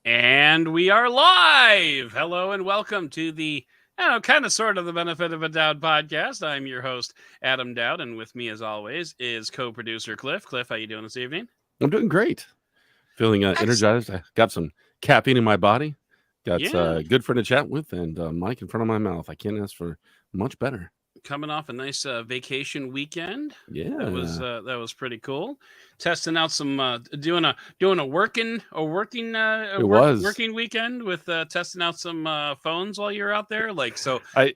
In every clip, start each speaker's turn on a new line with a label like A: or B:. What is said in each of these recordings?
A: And we are live. Hello and welcome to the, kind of sort of the Benefit of a Doubt podcast. I'm your host, Adam Dowd, and with me, as always, is co-producer Cliff. Cliff, how you doing this evening?
B: I'm doing great. Feeling
A: Excellent.
B: energized. I got some caffeine in my body. Got
A: Yeah,
B: a good friend to chat with and a mic in front of my mouth. I can't ask for much better.
A: coming off a nice vacation weekend.
B: Yeah,
A: That was pretty cool. Testing out some doing a
B: it was.
A: working weekend with testing out some phones while you're out there. Like so,
B: I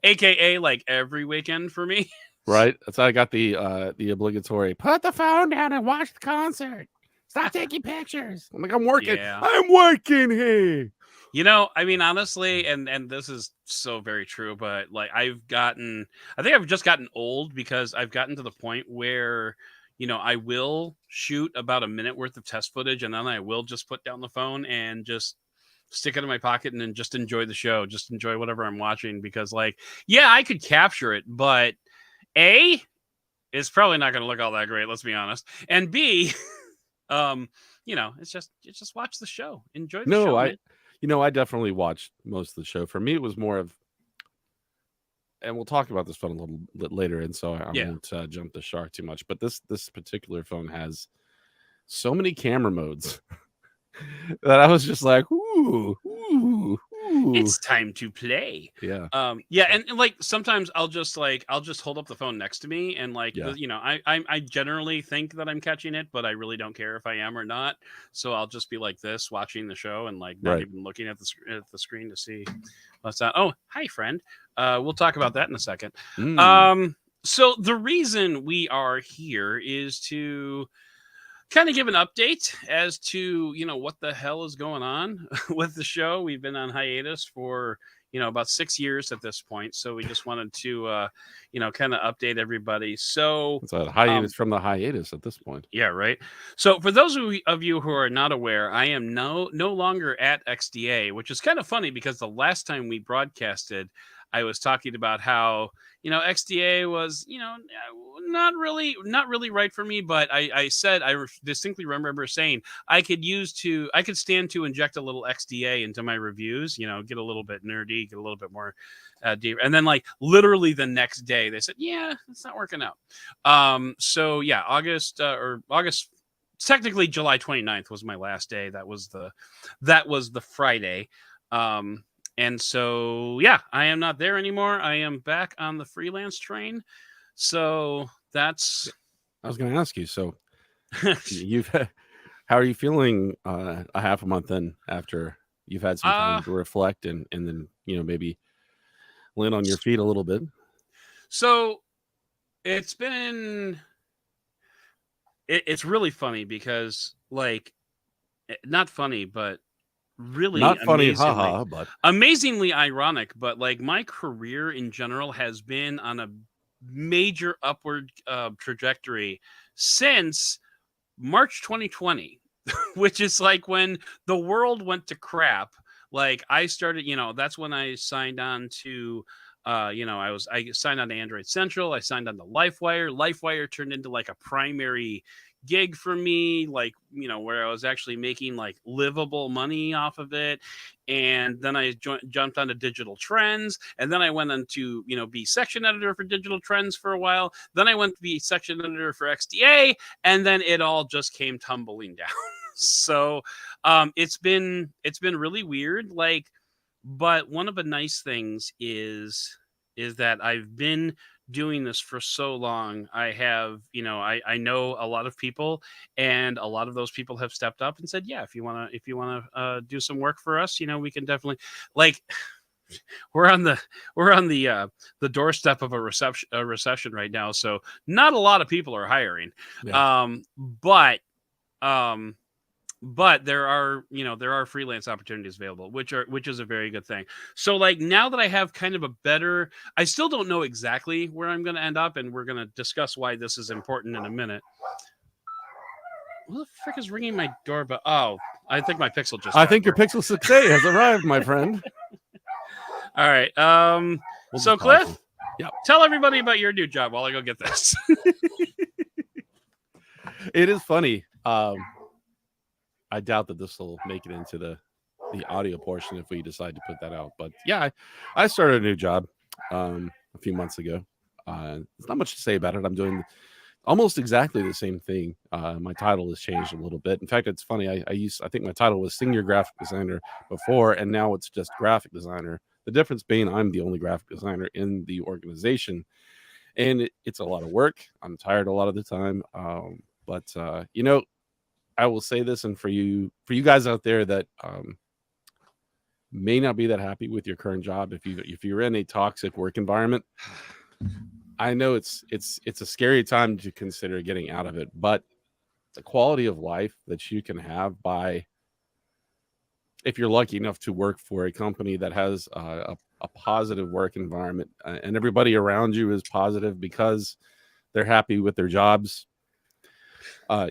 A: AKA like every weekend for me.
B: right. So I got the obligatory put the phone down and watch the concert. Stop taking pictures. I'm like, I'm working.
A: Yeah.
B: I'm working here.
A: I mean, honestly, and this is so very true, but like I think I've just gotten old because I've gotten to the point where, I will shoot about a minute worth of test footage and then I will just put down the phone and just stick it in my pocket and then just enjoy the show, just enjoy whatever I'm watching because like, yeah, I could capture it, but A, it's probably not going to look all that great, let's be honest. And B, um, it's just watch the show. Enjoy the
B: No,
A: show,
B: I
A: man.
B: I definitely watched most of the show. For me, it was more of, and we'll talk about this phone a little bit later, and so I
A: Yeah.
B: won't jump the shark too much. But this particular phone has so many camera modes that I was just like, ooh, ooh, ooh.
A: It's time to play.
B: Yeah.
A: Yeah,
B: So,
A: and like sometimes I'll just hold up the phone next to me and like
B: yeah.
A: I generally think that I'm catching it, but I really don't care if I am or not. So I'll just be like this watching the show and like not
B: Right.
A: even looking at the screen to see what's that. Oh, hi friend. We'll talk about that in a second.
B: Mm.
A: So the reason we are here is to kind of give an update as to what the hell is going on with the show. We've been on hiatus for about 6 years at this point, so we just wanted to kind of update everybody. So
B: It's a
A: um
B: hiatus from the hiatus at this point.
A: yeah, right. So for those of you who are not aware, I am no longer at XDA, which is kind of funny because the last time we broadcasted, I was talking about how XDA was not really right for me, but I said distinctly remember saying I could stand to inject a little XDA into my reviews, get a little bit nerdy, get a little bit more deep, and then like literally the next day they said, yeah, it's not working out. So yeah, August, technically July 29th was my last day. That was the Friday. And so yeah, I am not there anymore. I am back on the freelance train. So that's
B: I was going to ask you. So you've how are you feeling a half a month in after you've had some
A: uh
B: time to reflect and then maybe land on your feet a little bit?
A: so it's been it's really funny because like not funny, but really
B: Not funny, haha, but
A: amazingly ironic, but like my career in general has been on a major upward trajectory since March 2020, which is like when the world went to crap. Like I started, that's when I signed on to I signed on to Android Central, I signed on to LifeWire. LifeWire turned into like a primary gig for me, like where I was actually making like livable money off of it. And then I jumped onto Digital Trends, and then I went on to be section editor for Digital Trends for a while. Then I went to be section editor for XDA, and then it all just came tumbling down. So it's been really weird, like, but one of the nice things is that I've been doing this for so long. I have, I know a lot of people, and a lot of those people have stepped up and said, yeah, if you want to do some work for us, we can definitely, like, we're on the doorstep of a recession right now, so not a lot of people are hiring.
B: yeah.
A: Um but um but there are freelance opportunities available, which is a very good thing. So like now that I have kind of a better, I still don't know exactly where I'm going to end up, and we're going to discuss why this is important in a minute. What the frick is ringing my doorbell? Oh, I think my Pixel just
B: I
A: got
B: think your
A: here.
B: Pixel 6a has arrived, my friend.
A: All right.
B: We'll
A: So
B: just pause
A: Cliff,
B: it. Yep.
A: tell everybody about your new job while I go get this.
B: It is funny. I doubt that this will make it into the audio portion if we decide to put that out. But yeah, I started a new job a few months ago. There's not much to say about it. I'm doing almost exactly the same thing. My title has changed a little bit. In fact, it's funny. I think my title was senior graphic designer before, and now it's just graphic designer. The difference being I'm the only graphic designer in the organization, and it's a lot of work. I'm tired a lot of the time. But I will say this, and for you guys out there that may not be that happy with your current job, if you're in a toxic work environment, I know it's a scary time to consider getting out of it, but the quality of life that you can have by, if you're lucky enough to work for a company that has a positive work environment, and everybody around you is positive because they're happy with their jobs,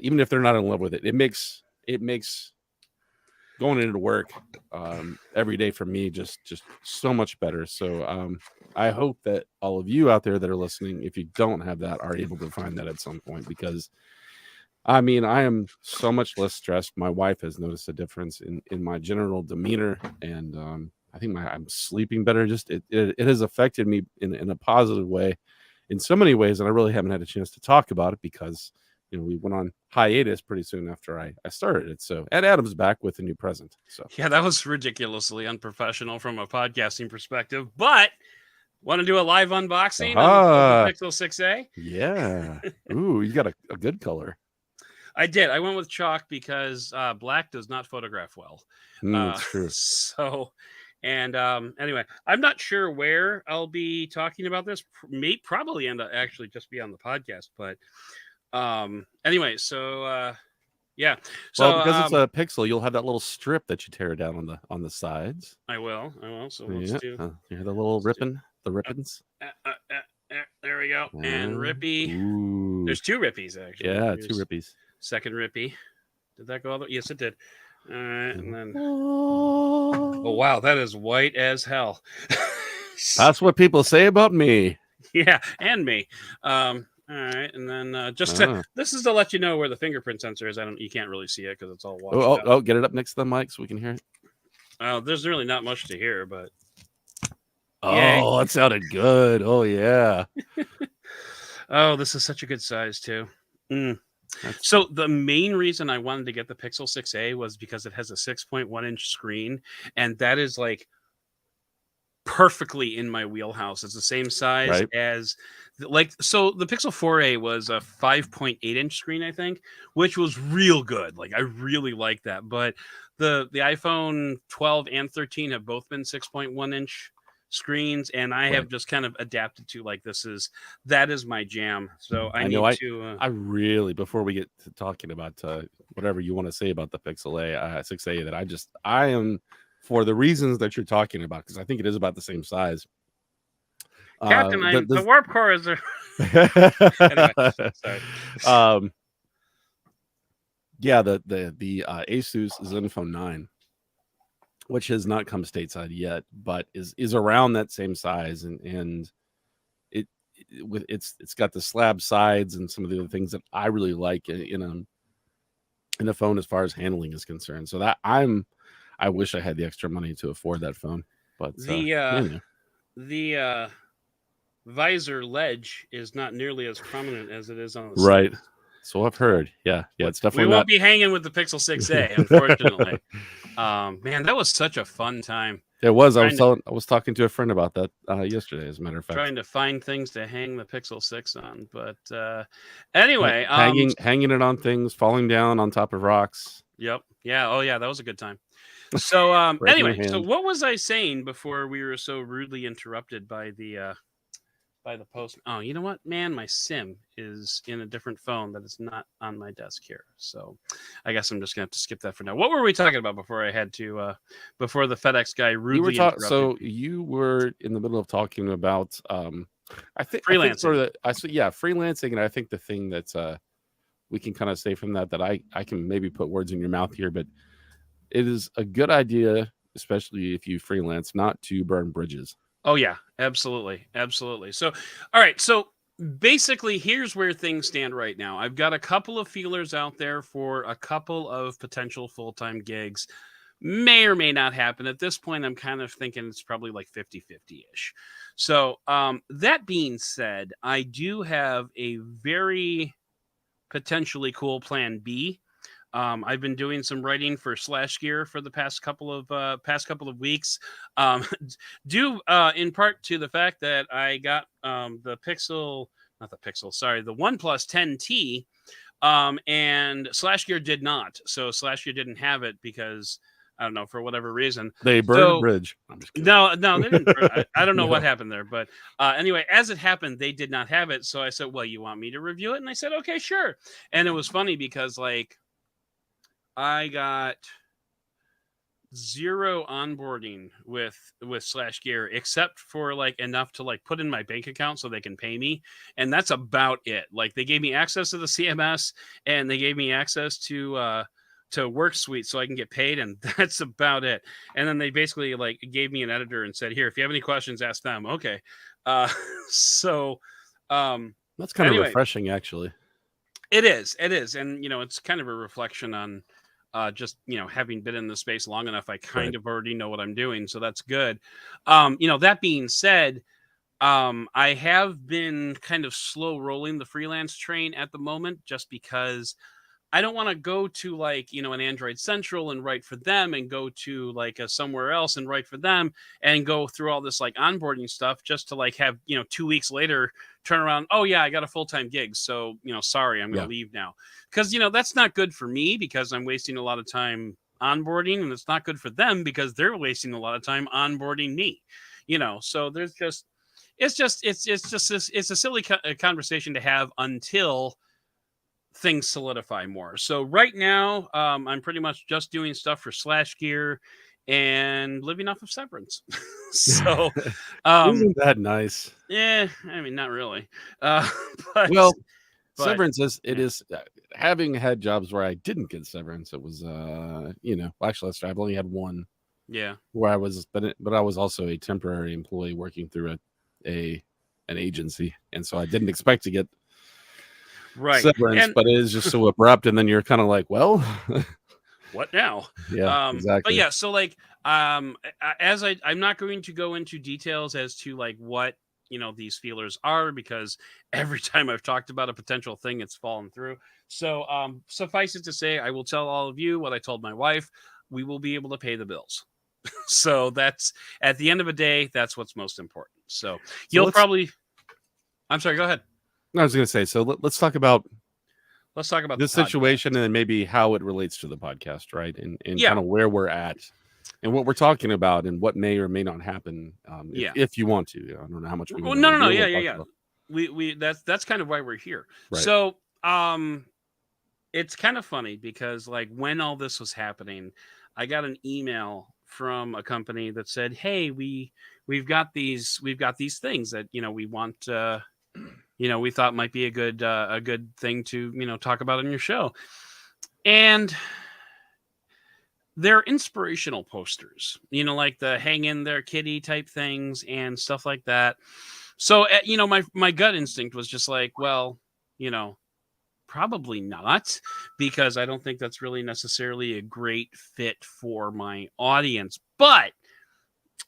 B: even if they're not in love with it, it makes going into work every day for me just so much better. So I hope that all of you out there that are listening, if you don't have that, are able to find that at some point, because I mean, I am so much less stressed. My wife has noticed a difference in my general demeanor, and I think I'm sleeping better. Just it has affected me in a positive way in so many ways, and I really haven't had a chance to talk about it because we went on hiatus pretty soon after I started it. So Ed Adams back with a new present. So
A: yeah, that was ridiculously unprofessional from a podcasting perspective, but want to do a live unboxing of the Pixel 6a?
B: Yeah. Ooh, you got a good color.
A: I did. I went with chalk because black does not photograph well.
B: It's true.
A: So, and anyway, I'm not sure where I'll be talking about this. Probably end up actually just be on the podcast, but anyway, so yeah. So
B: well, because it's a Pixel, you'll have that little strip that you tear down on the sides.
A: I will. So let's do.
B: You hear the little ripping, the rippings.
A: There we go. And Rippy.
B: Ooh.
A: There's two Rippies actually.
B: Yeah, two Rippies.
A: Second Rippy. Did that go all the? Yes, it did. All right, and then. Oh wow, that is white as hell.
B: That's what people say about me.
A: Yeah, and me. All right, and then this is to let you know where the fingerprint sensor is. You can't really see it because it's all washed out.
B: Get it up next to the mic so we can hear it.
A: Well, there's really not much to hear, but
B: yay. That sounded good. Oh yeah.
A: Oh, this is such a good size too. So the main reason I wanted to get the Pixel 6a was because it has a 6.1-inch screen, and that is like perfectly in my wheelhouse. It's the same size as the Pixel 4a was a 5.8-inch screen, I think, which was real good. Like I really like that. But the iPhone 12 and 13 have both been 6.1-inch screens, and I have just kind of adapted to that is my jam. So I really, before we get to talking about whatever you want to say about the Pixel 6a, that I am, for the reasons that you're talking about, because I think it is about the same size. Captain, the warp core is there. Anyway, sorry.
B: Yeah, the Asus Zenfone 9, which has not come stateside yet, but is around that same size, and it's got the slab sides and some of the other things that I really like in a phone as far as handling is concerned. So that I wish I had the extra money to afford that phone, but
A: the visor ledge is not nearly as prominent as it is on the
B: right.
A: side.
B: So I've heard, yeah, it's definitely.
A: We won't be hanging with the Pixel 6a, unfortunately. Man, that was such a fun time.
B: It was. I was talking to a friend about that yesterday, as a matter of fact.
A: Trying to find things to hang the Pixel 6 on, but anyway,
B: hanging it on things, falling down on top of rocks.
A: Yep. Yeah. Oh, yeah. That was a good time. So anyway, so what was I saying before we were so rudely interrupted by the post? Oh, you know what, man? My SIM is in a different phone that is not on my desk here. So I guess I'm just gonna have to skip that for now. What were we talking about before I had to before the FedEx guy rudely interrupted?
B: So you were in the middle of talking about I think
A: freelancing.
B: Freelancing, and I think the thing that we can kind of say from that I can maybe put words in your mouth here, but it is a good idea, especially if you freelance, not to burn bridges.
A: Oh yeah, absolutely. So, all right. So basically, here's where things stand right now. I've got a couple of feelers out there for a couple of potential full-time gigs. May or may not happen. At this point, I'm kind of thinking it's probably like 50-50 ish. So, that being said, I do have a very potentially cool plan B. I've been doing some writing for Slash Gear for the past couple of weeks, um, due in part to the fact that I got the Pixel, not the Pixel, sorry, the OnePlus 10T, and Slash Gear did not. So Slash Gear didn't have it because I don't know, for whatever reason.
B: They burned a
A: So
B: bridge. I'm just kidding.
A: no, they didn't. I don't know what
B: No.
A: happened there, but anyway, as it happened, they did not have it. So I said, "Well, you want me to review it?" And I said, "Okay, sure." And it was funny because like I got zero onboarding with Slash Gear except for like enough to like put in my bank account so they can pay me, and that's about it. Like they gave me access to the CMS and they gave me access to Work Suite so I can get paid, and that's about it. And then they basically like gave me an editor and said, "Here, if you have any questions, ask them." Okay. uh so
B: That's kind of
A: anyway,
B: refreshing, actually.
A: it is, and it's kind of a reflection on just having been in the space long enough. I kind
B: Right.
A: of already know what I'm doing, so that's good. That being said, I have been kind of slow rolling the freelance train at the moment, just because I don't want to go to like, an Android Central and write for them and go to like a somewhere else and write for them and go through all this like onboarding stuff just to like have, 2 weeks later turn around. Oh yeah, I got a full-time gig. So, sorry, I'm going
B: Yeah.
A: to leave now. Cause that's not good for me because I'm wasting a lot of time onboarding, and it's not good for them because they're wasting a lot of time onboarding me, so there's just, it's a silly conversation to have until things solidify more. So right now, I'm pretty much just doing stuff for Slash Gear and living off of severance. So, um,
B: Isn't that nice?
A: yeah, I mean, not really, uh, but
B: Well,
A: but
B: severance is it
A: yeah,
B: is having had jobs where I didn't get severance. It was well, actually, I've only had one
A: yeah,
B: where I was, but I was also a temporary employee working through a an agency, and so I didn't expect to get
A: right.
B: severance,
A: And
B: but it is just so abrupt, and then you're kind of like, well,
A: what now?
B: yeah,
A: But
B: exactly,
A: yeah, so like, as I'm not going to go into details as to like what these feelers are, because every time I've talked about a potential thing, it's fallen through. So, suffice it to say, I will tell all of you what I told my wife. We will be able to pay the bills. So that's, at the end of the day, that's what's most important. So
B: so
A: you'll probably. I'm sorry. Go ahead.
B: I was going to say, so let's talk about
A: Let's talk about the
B: this situation
A: podcast.
B: and then maybe how it relates to the podcast, right? And
A: Yeah.
B: kind of where we're at and what we're talking about and what may or may not happen,
A: Yeah.
B: if you want to. I don't know how much we
A: Well,
B: want to
A: no.
B: reveal
A: Yeah.
B: or
A: Yeah.
B: talk
A: Yeah.
B: about.
A: We that's kind of why we're here.
B: Right.
A: So, it's kind of funny because like when all this was happening, I got an email from a company that said, "Hey, we've got these things that we want, we thought might be a good thing to talk about on your show," and they're inspirational posters, like the hang in there kitty type things and stuff like that. So, my gut instinct was just like, well, you know, probably not, because I don't think that's really necessarily a great fit for my audience. But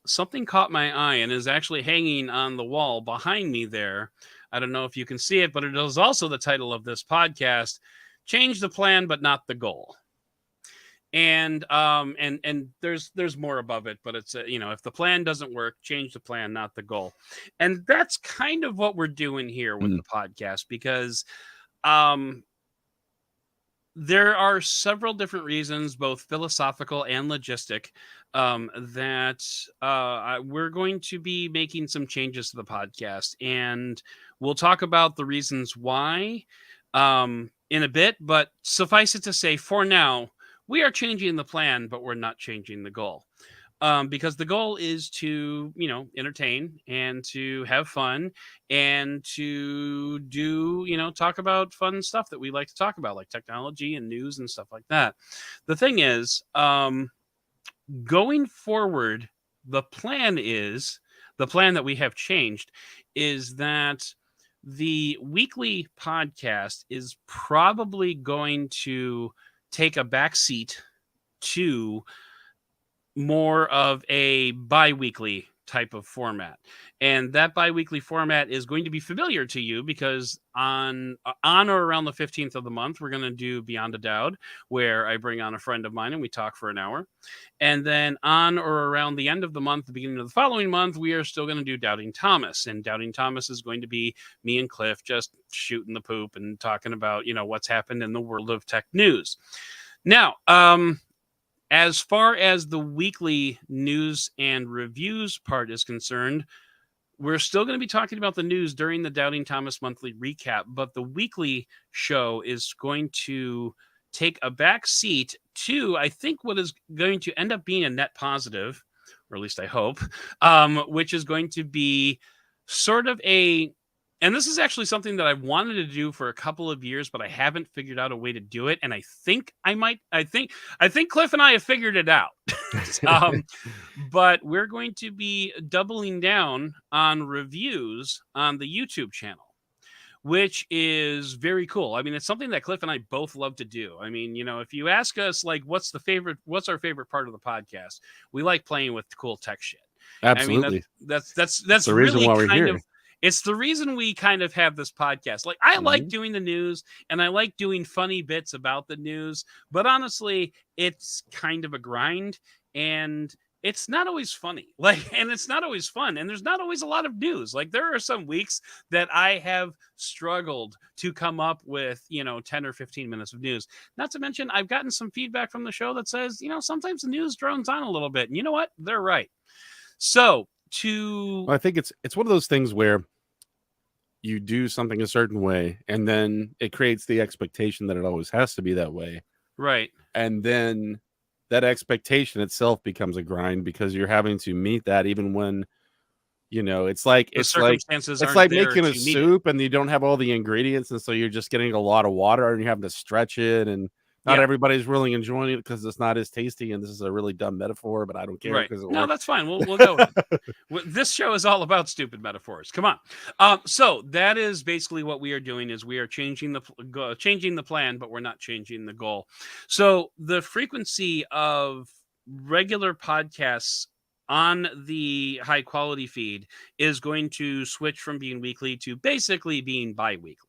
A: something caught my eye and is actually hanging on the wall behind me there. I don't know if you can see it, but it is also the title of this podcast: Change the Plan, but Not the Goal. And there's more above it, but it's if the plan doesn't work, change the plan, not the goal. And that's kind of what we're doing here with
B: Mm,
A: the podcast, because um there are several different reasons, both philosophical and logistic, that we're going to be making some changes to the podcast, and we'll talk about the reasons why in a bit. But suffice it to say, for now, we are changing the plan, but we're not changing the goal. Because the goal is to, entertain and to have fun and to do, talk about fun stuff that we like to talk about, like technology and news and stuff like that. The thing is, going forward, the plan that we have changed is that the weekly podcast is probably going to take a back seat to more of a bi-weekly type of format, and that bi-weekly format is going to be familiar to you because on or around the 15th of the month we're going to do Beyond a Doubt, where I bring on a friend of mine and we talk for an hour. And then on or around the end of the month, the beginning of the following month, we are still going to do Doubting Thomas, and Doubting Thomas is going to be me and Cliff just shooting the poop and talking about what's happened in the world of tech news. Now, as far as the weekly news and reviews part is concerned, we're still going to be talking about the news during the Doubting Thomas monthly recap, but the weekly show is going to take a back seat to, I think, what is going to end up being a net positive, or at least I hope, which is going to be sort of and this is actually something that I've wanted to do for a couple of years, but I haven't figured out a way to do it. And I think I think Cliff and I have figured it out. But we're going to be doubling down on reviews on the YouTube channel, which is very cool. I mean, it's something that Cliff and I both love to do. I mean, if you ask us like what's our favorite part of the podcast, we like playing with cool tech shit.
B: Absolutely.
A: I mean, that's
B: the reason
A: really
B: why we're
A: kind
B: here.
A: of it's the reason we kind of have this podcast. Like, I like doing the news and I like doing funny bits about the news, but honestly, it's kind of a grind and it's not always funny. And it's not always fun. And there's not always a lot of news. Like, there are some weeks that I have struggled to come up with, 10 or 15 minutes of news. Not to mention, I've gotten some feedback from the show that says, sometimes the news drones on a little bit. And you know what? They're right. So,
B: I think it's one of those things where you do something a certain way and then it creates the expectation that it always has to be that way.
A: Right.
B: And then that expectation itself becomes a grind because you're having to meet that even when it's like making a soup and you don't have all the ingredients, and so you're just getting a lot of water and you're having to stretch it, and not everybody's really enjoying it because it's not as tasty. And this is a really dumb metaphor, but I don't care because
A: no, that's fine. We'll go with it. This show is all about stupid metaphors. Come on. So that is basically what we are doing. Is we are changing the plan, but we're not changing the goal. So the frequency of regular podcasts on the high quality feed is going to switch from being weekly to basically being bi-weekly.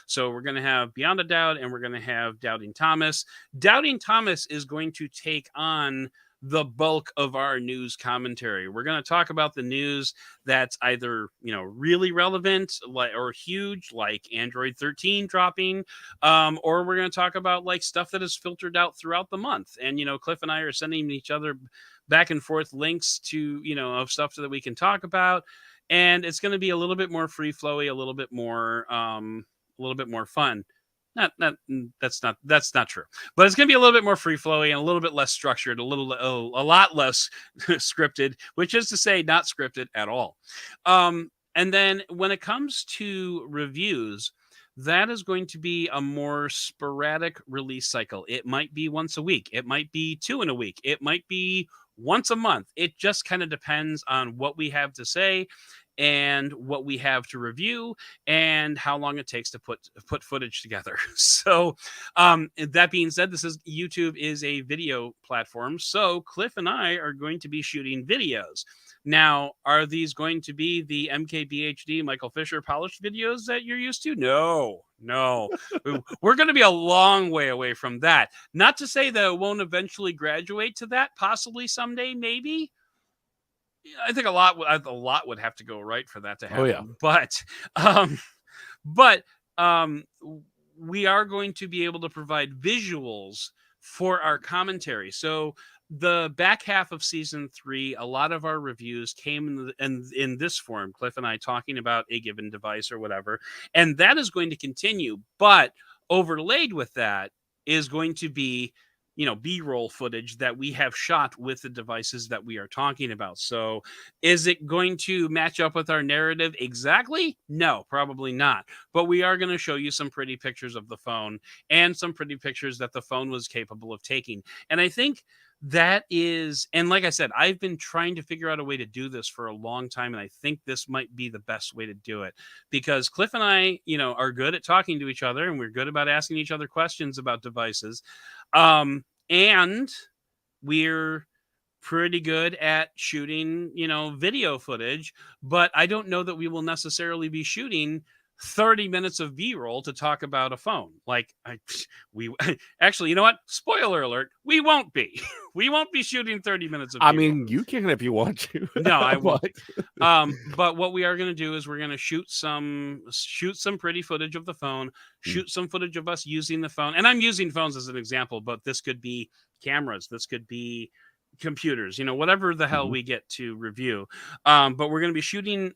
A: So we're going to have Beyond a Doubt and we're going to have Doubting Thomas. Doubting Thomas is going to take on the bulk of our news commentary. We're going to talk about the news that's either, really relevant or huge, like Android 13 dropping, or we're going to talk about like stuff that is filtered out throughout the month. And, Cliff and I are sending each other back and forth links to, of stuff that we can talk about. And it's going to be a little bit more free flowy, a little bit more fun. That's not true. But it's going to be a little bit more free flowy and a little bit less structured, a lot less scripted, which is to say not scripted at all. And then when it comes to reviews, that is going to be a more sporadic release cycle. It might be once a week. It might be 2 in a week. It might be once a month. It just kind of depends on what we have to say and what we have to review and how long it takes to put footage together. So that being said, YouTube is a video platform. So Cliff and I are going to be shooting videos. Now, are these going to be the MKBHD Michael Fisher polished videos that you're used to? No. We're going to be a long way away from that. Not to say that it won't eventually graduate to that, possibly someday, maybe. I think a lot would have to go right for that to happen.
B: Oh, yeah.
A: But we are going to be able to provide visuals for our commentary. So the back half of season 3, a lot of our reviews came in this form, Cliff and I talking about a given device or whatever, and that is going to continue. But overlaid with that is going to be B-roll footage that we have shot with the devices that we are talking about. So is it going to match up with our narrative exactly? No, probably not. But we are going to show you some pretty pictures of the phone and some pretty pictures that the phone was capable of taking. And I think That is, and like I said, I've been trying to figure out a way to do this for a long time, and I think this might be the best way to do it because Cliff and I, are good at talking to each other, and we're good about asking each other questions about devices, and we're pretty good at shooting, video footage, but I don't know that we will necessarily be shooting 30 minutes of B-roll to talk about a phone. Like we actually, you know what? Spoiler alert, we won't be. We won't be shooting 30 minutes of
B: I
A: B-roll.
B: mean, you can if you want to.
A: No, I won't.
B: But
A: But what we are going to do is we're going to shoot some pretty footage of the phone, shoot some footage of us using the phone. And I'm using phones as an example, but this could be cameras, this could be computers, whatever the hell
B: Mhm.
A: we get to review. But we're going to be shooting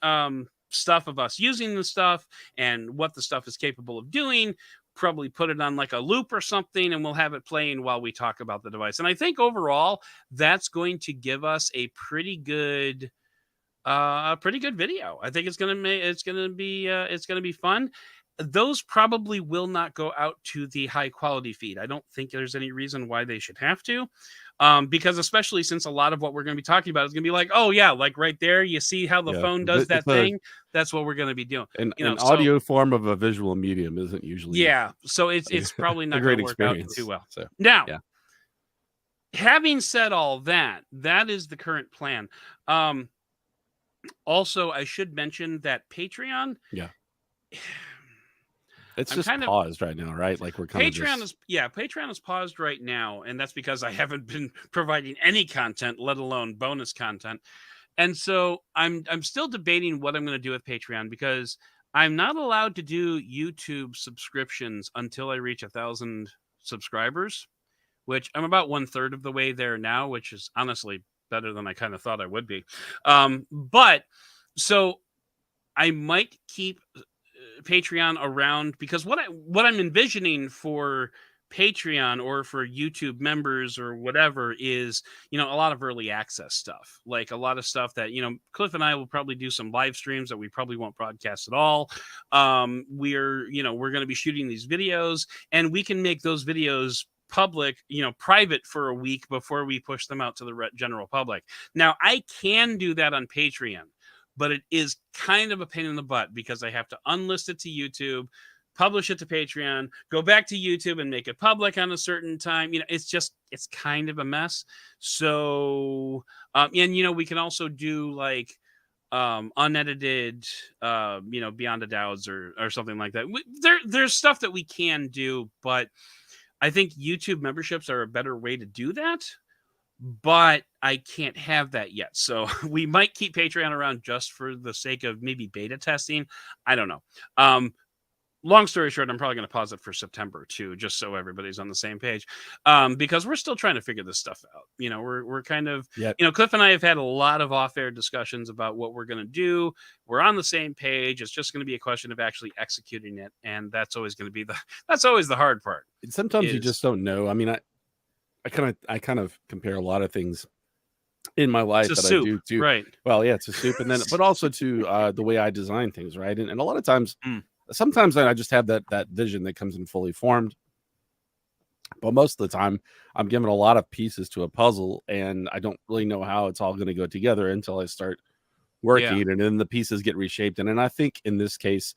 A: stuff of us using the stuff and what the stuff is capable of doing. Probably put it on like a loop or something, and we'll have it playing while we talk about the device. And I think overall, that's going to give us a pretty good video. I think it's gonna be fun. Those probably will not go out to the high quality feed. I don't think there's any reason why they should have to, because especially since a lot of what we're going to be talking about is going to be like, oh yeah, like right there, you see how the
B: Yeah,
A: phone does that
B: it's a
A: thing. That's what we're going to be doing.
B: an
A: So
B: audio form of a visual medium isn't usually
A: yeah, so it's probably
B: a
A: not going
B: great
A: to work out
B: experience.
A: too well.
B: So
A: Now,
B: yeah,
A: having said all that, that is the current plan. Um, Also, I should mention that Patreon.
B: yeah, it's
A: I'm
B: just
A: kind of
B: paused right now, right? Like we're kind of just
A: Patreon is paused right now, and that's because I haven't been providing any content, let alone bonus content. And so I'm still debating what I'm going to do with Patreon because I'm not allowed to do YouTube subscriptions until I reach 1,000 subscribers, which I'm about 1/3 of the way there now, which is honestly better than I kind of thought I would be. But so I might keep Patreon around because what I'm envisioning for Patreon or for YouTube members or whatever is, a lot of early access stuff, like a lot of stuff that, Cliff and I will probably do some live streams that we probably won't broadcast at all. We're going to be shooting these videos and we can make those videos public, private for a week before we push them out to the general public. Now, I can do that on Patreon, but it is kind of a pain in the butt because I have to unlist it to YouTube, publish it to Patreon, go back to YouTube and make it public on a certain time. It's kind of a mess. So, and we can also do like unedited, Beyond the Dowds or something like that. There's stuff that we can do, but I think YouTube memberships are a better way to do that, but I can't have that yet. So we might keep Patreon around just for the sake of maybe beta testing. I don't know. Long story short, I'm probably going to pause it for September too, just so everybody's on the same page, because we're still trying to figure this stuff out. We're kind of,
B: yeah.
A: Cliff and I have had a lot of off-air discussions about what we're going to do. We're on the same page. It's just going to be a question of actually executing it, and that's always going to be that's always the hard part.
B: Sometimes you just don't know. I mean, I kind of compare a lot of things in my life that
A: soup,
B: I do too.
A: Right?
B: Well, yeah, to soup, and then but also to the way I design things, right? And a lot of times,
A: Mm.
B: sometimes I just have that vision that comes in fully formed. But most of the time, I'm given a lot of pieces to a puzzle, and I don't really know how it's all going to go together until I start working,
A: Yeah.
B: and then the pieces get reshaped. And I think in this case,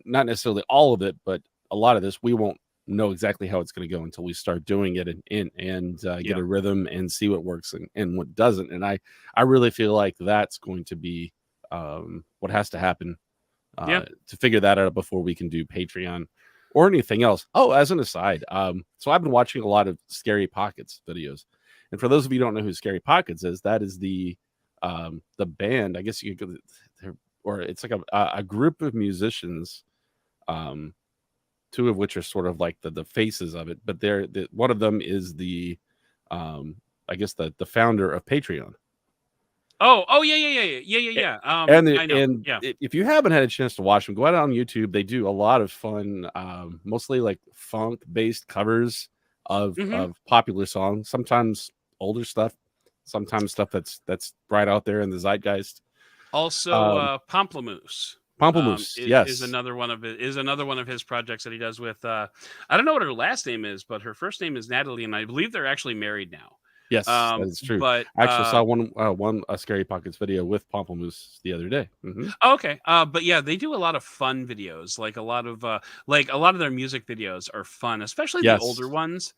B: not necessarily all of it, but a lot of this, we won't know exactly how it's going to go until we start doing it and get a rhythm and see what works and what doesn't. And I really feel like that's going to be what has to happen to figure that out before we can do Patreon or anything else. Oh, as an aside, so I've been watching a lot of Scary Pockets videos, and for those of you who don't know who Scary Pockets is, that is the band. I guess you could go, or it's like a group of musicians, two of which are sort of like the faces of it, but one of them is the I guess the founder of Patreon.
A: Oh yeah. I know.
B: And
A: Yeah.
B: if you haven't had a chance to watch them, go out on YouTube. They do a lot of fun, mostly like funk based covers of popular songs. Sometimes older stuff, sometimes stuff that's right out there in the zeitgeist.
A: Also, Pomplamoose.
B: Pomplamoose, yes,
A: is another one of his projects that he does with. I don't know what her last name is, but her first name is Natalie, and I believe they're actually married now.
B: Yes, that is true.
A: But
B: I actually saw one Scary Pockets video with Pomplamoose the other day.
A: okay. But yeah, they do a lot of fun videos. Like a lot of their music videos are fun, especially the older
B: Yes.
A: ones.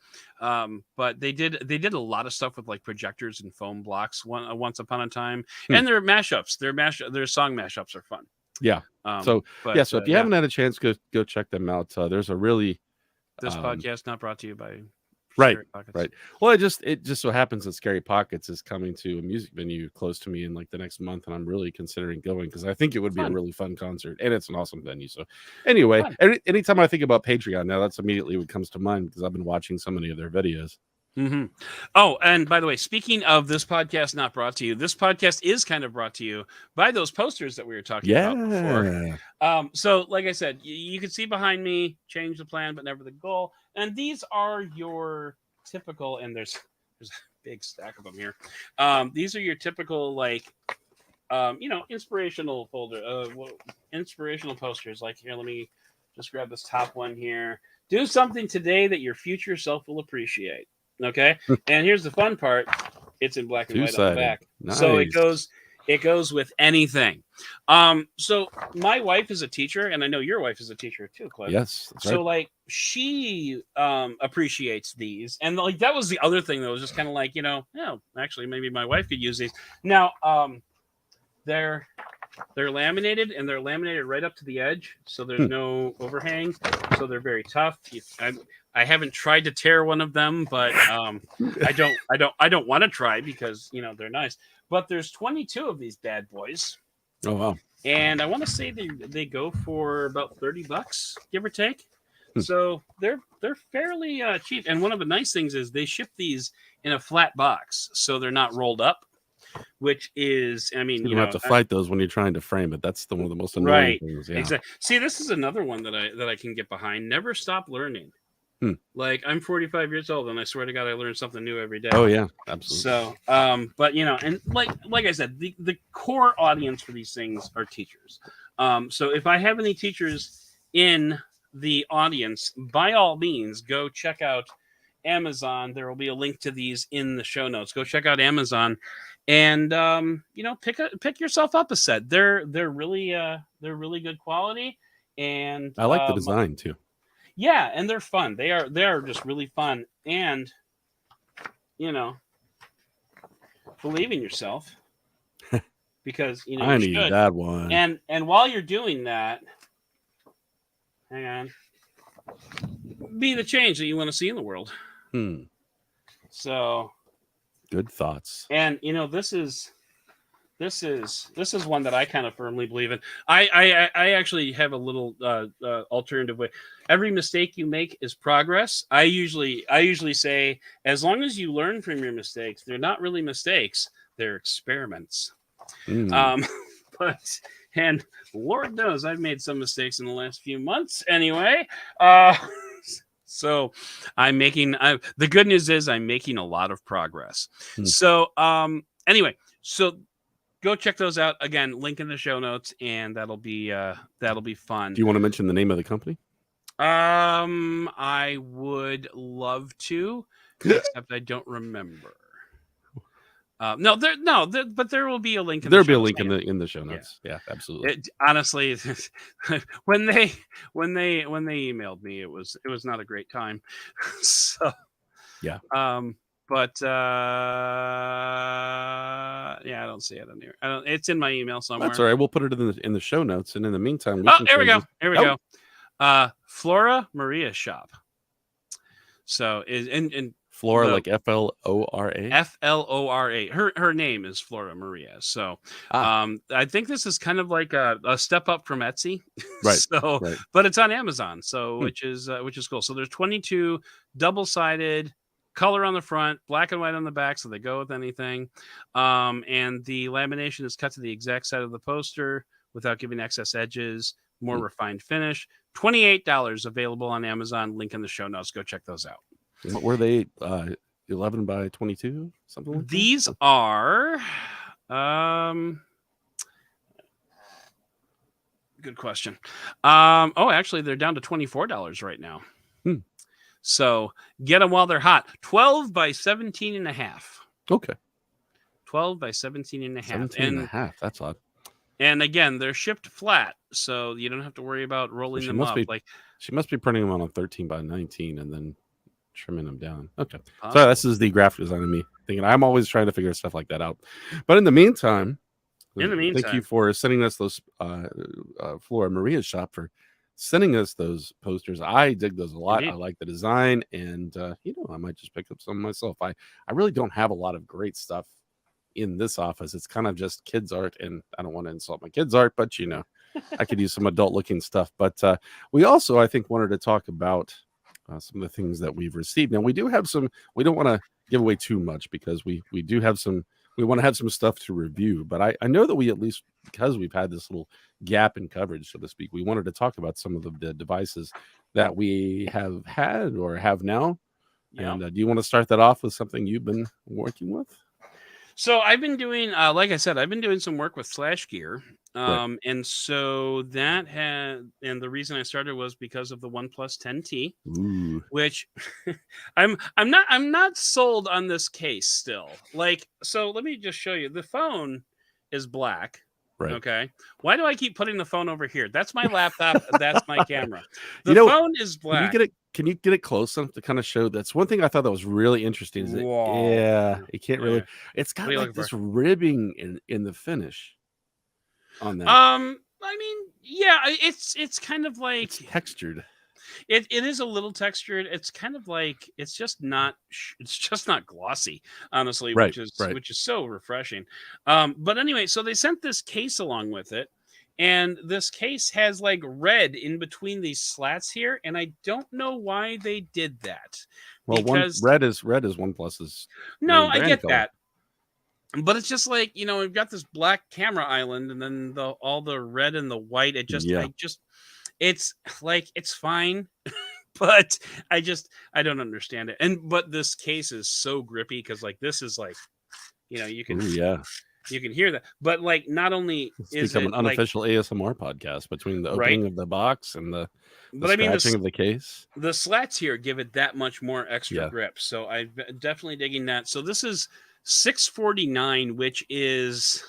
A: But they did a lot of stuff with like projectors and foam blocks once upon a time, and their mashups, their song mashups are fun.
B: Yeah. So so if you
A: Yeah,
B: haven't had a chance, go check them out. There's a really
A: this
B: um,
A: podcast not brought to you by
B: right,
A: Scary Pockets.
B: right. Well, it just so happens that Scary Pockets is coming to a music venue close to me in like the next month, and I'm really considering going because I think it would be a
A: Fun.
B: really fun concert, and it's an awesome venue. So, anyway,
A: Fun.
B: anytime I think about Patreon now, that's immediately what comes to mind because I've been watching so many of their videos.
A: Mm-hmm. Oh, and by the way, speaking of this podcast not brought to you, this podcast is kind of brought to you by those posters that we were talking about before. So, like I said, you can see behind me, change the plan, but never the goal. And these are your typical, and there's a big stack of them here. These are your typical, like, inspirational inspirational posters. Like, here, let me just grab this top one here. Do something today that your future self will appreciate. Okay, and here's the fun part: it's in black and white on the back, so it goes with anything. So my wife is a teacher, and I know your wife is a teacher too, Cliff.
B: Yes, that's
A: so
B: right.
A: like she appreciates these, and like that was the other thing that was just kind of like actually maybe my wife could use these. Now they're laminated, and they're laminated right up to the edge, so there's no overhang, so they're very tough. I haven't tried to tear one of them, but I don't want to try because they're nice. But there's 22 of these bad boys.
B: Oh wow!
A: And I want to say they go for about $30, give or take. So they're fairly cheap. And one of the nice things is they ship these in a flat box, so they're not rolled up. Which is, I mean,
B: you don't have to fight those when you're trying to frame it. That's one of the most annoying things. Yeah.
A: Exactly. See, this is another one that I can get behind. Never stop learning. Like I'm 45 years old, and I swear to God, I learn something new every day.
B: Oh yeah, absolutely.
A: So, but and like I said, the core audience for these things are teachers. So if I have any teachers in the audience, by all means, go check out Amazon. There will be a link to these in the show notes. Go check out Amazon, and pick yourself up a set. They're really good quality, and
B: I like the design too.
A: Yeah, and they're fun. They are just really fun, and believe in yourself because
B: I need that one.
A: And while you're doing that, hang on, be the change that you want to see in the world. So
B: good thoughts.
A: And this is one that I kind of firmly believe in. I actually have a little alternative way. Every mistake you make is progress. I usually say, as long as you learn from your mistakes, they're not really mistakes; they're experiments. But and Lord knows I've made some mistakes in the last few months. Anyway, so the good news is I'm making a lot of progress. So anyway, so go check those out. Again, link in the show notes, and that'll be fun.
B: Do you want to mention the name of the company?
A: I would love to, except I don't remember. But there will be a link.
B: There'll be a link in the show notes. Yeah, absolutely.
A: Honestly, when they emailed me, it was not a great time. So
B: yeah.
A: But I don't see it in here. It's in my email somewhere.
B: That's all right. We'll put it in the show notes, and in the meantime,
A: here we go. Here we go. Flora Maria Shop. So in
B: Flora, like Flora.
A: Flora. Her name is Flora Maria. So I think this is kind of like a step up from Etsy.
B: Right.
A: So, right. But it's on Amazon. So which is cool. So there's 22 double-sided. Color on the front, black and white on the back, so they go with anything. And the lamination is cut to the exact side of the poster without giving excess edges. More refined finish. $28 available on Amazon. Link in the show notes. Go check those out.
B: What were they? 11 by 22, something like
A: These
B: that?
A: are. Good question. Actually, they're down to $24 right now. So get them while they're hot. 12 by 17 and a half.
B: Okay.
A: 12 by 17 and a half.
B: 17 and a half. That's odd.
A: And again, they're shipped flat, so you don't have to worry about
B: So
A: rolling
B: she
A: them
B: must
A: up.
B: be
A: Like
B: she must be printing them on a 13 by 19 and then trimming them down. Okay. So
A: possible.
B: this is the graphic design of me thinking I'm always trying to figure stuff like that out. But in the meantime,
A: In the
B: thank you
A: meantime,
B: for sending us those Flora Maria's shop for sending us those posters. I dig those a lot. I
A: indeed.
B: like the design, and I might just pick up some myself. I really don't have a lot of great stuff in this office. It's kind of just kids art, and I don't want to insult my kids art, but I could use some adult looking stuff. But we also, I think, wanted to talk about some of the things that we've received. Now we do have some. We don't want to give away too much because we do have some. We want to have some stuff to review, but I know that we, at least because we've had this little gap in coverage, so to speak, we wanted to talk about some of the devices that we have had or have now.
A: Yeah.
B: And do you want to start that off with something you've been working with?
A: So I've been doing, like I said, I've been doing some work with Slash Gear,
B: Right.
A: and so that had, and the reason I started was because of the OnePlus 10T,
B: Ooh.
A: which I'm not sold on this case still. Like, so let me just show you. The phone is black.
B: Right.
A: Okay. Why do I keep putting the phone over here? That's my laptop. That's my camera. The
B: You know,
A: phone is
B: Can you
A: black.
B: get it? Can you get it close enough to kind of show? That's one thing I thought that was really interesting. Is it?
A: Whoa.
B: Yeah, it can't really.
A: Yeah.
B: It's
A: What
B: got
A: are you
B: like
A: looking for?
B: this ribbing in the finish on that.
A: I mean, yeah, it's kind of
B: It's
A: like
B: textured.
A: it is a little textured. It's kind of like it's just not it's just not glossy, honestly,
B: Right. Right.
A: which is so refreshing. But anyway, so they sent this case along with it, and this case has like red in between these slats here, and I don't know why they did that
B: Well, one
A: because
B: red is OnePlus's
A: no,
B: main
A: I
B: brand
A: get
B: color.
A: that. But it's just like, we've got this black camera island and then all the red and the white.
B: Yeah.
A: It's like it's fine, but I don't understand it. But this case is so grippy because like this is like, you can
B: Ooh, yeah.
A: hear that. But like not only
B: It's
A: is
B: become
A: it
B: an
A: like
B: unofficial ASMR podcast between the
A: right,
B: opening of the box and the
A: but I mean
B: scratching of the case.
A: the slats here give it that much more extra
B: Yeah.
A: grip. So I'm definitely digging that. So this is 649, which is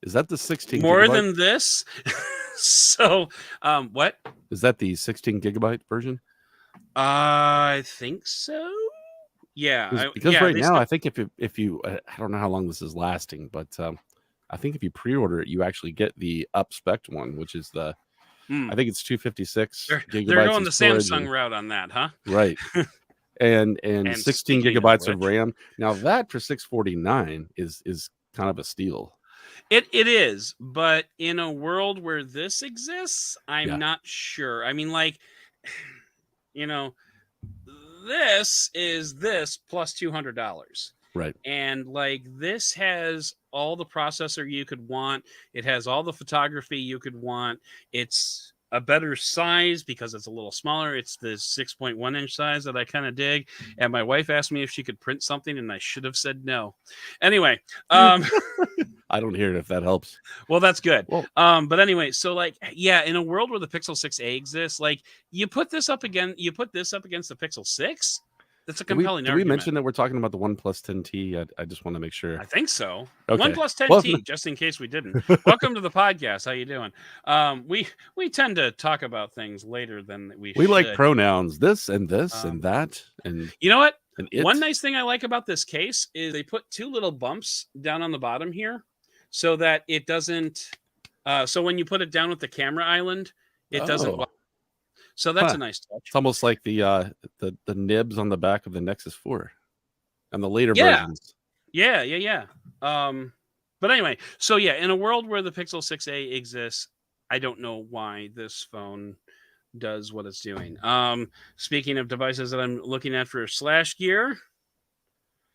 B: Is that the 16
A: more
B: gigabyte?
A: than this. So, what?
B: Is that the 16 gigabyte version?
A: I think so. Yeah,
B: Because
A: yeah.
B: right
A: They
B: now,
A: said
B: I think if you I don't know how long this is lasting, but I think if you pre-order it, you actually get the up spec one, which is I think it's 256
A: they're
B: gigabytes
A: going
B: of
A: the
B: storage.
A: Samsung route on that, huh?
B: Right. And
A: And
B: 16
A: speaking of
B: gigabytes of
A: which,
B: RAM. Now that for 649 is kind of a steal.
A: it is, but in a world where this exists, I'm
B: Yeah.
A: not sure. I mean, like, you know, this is this plus $200.
B: Right.
A: And like this has all the processor you could want. It has all the photography you could want. It's a better size because it's a little smaller. It's the 6.1 inch size that I kind of dig. And my wife asked me if she could print something, and I should have said no. Anyway,
B: I don't hear it if that helps.
A: well, that's good.
B: Well,
A: But anyway, so like, yeah, in a world where the Pixel 6a exists, like you put this up against the Pixel 6. That's a compelling
B: did we
A: argument.
B: mention that we're talking about the OnePlus 10T? I just want to make sure.
A: I think so.
B: Okay.
A: OnePlus
B: Well,
A: 10T, just in case we didn't. Welcome to the podcast. How you doing? We tend to talk about things later than we
B: we
A: should.
B: like pronouns, this and that, and
A: you know what?
B: and it.
A: One nice thing I like about this case is they put two little bumps down on the bottom here, so that it doesn't. So when you put it down with the camera island, it doesn't.
B: Oh.
A: So that's
B: Huh.
A: a nice touch.
B: It's almost like the nibs on the back of the Nexus 4 and the later
A: Yeah.
B: versions.
A: Yeah. But anyway, so yeah, in a world where the Pixel 6a exists, I don't know why this phone does what it's doing. Speaking of devices that I'm looking at for Slash Gear,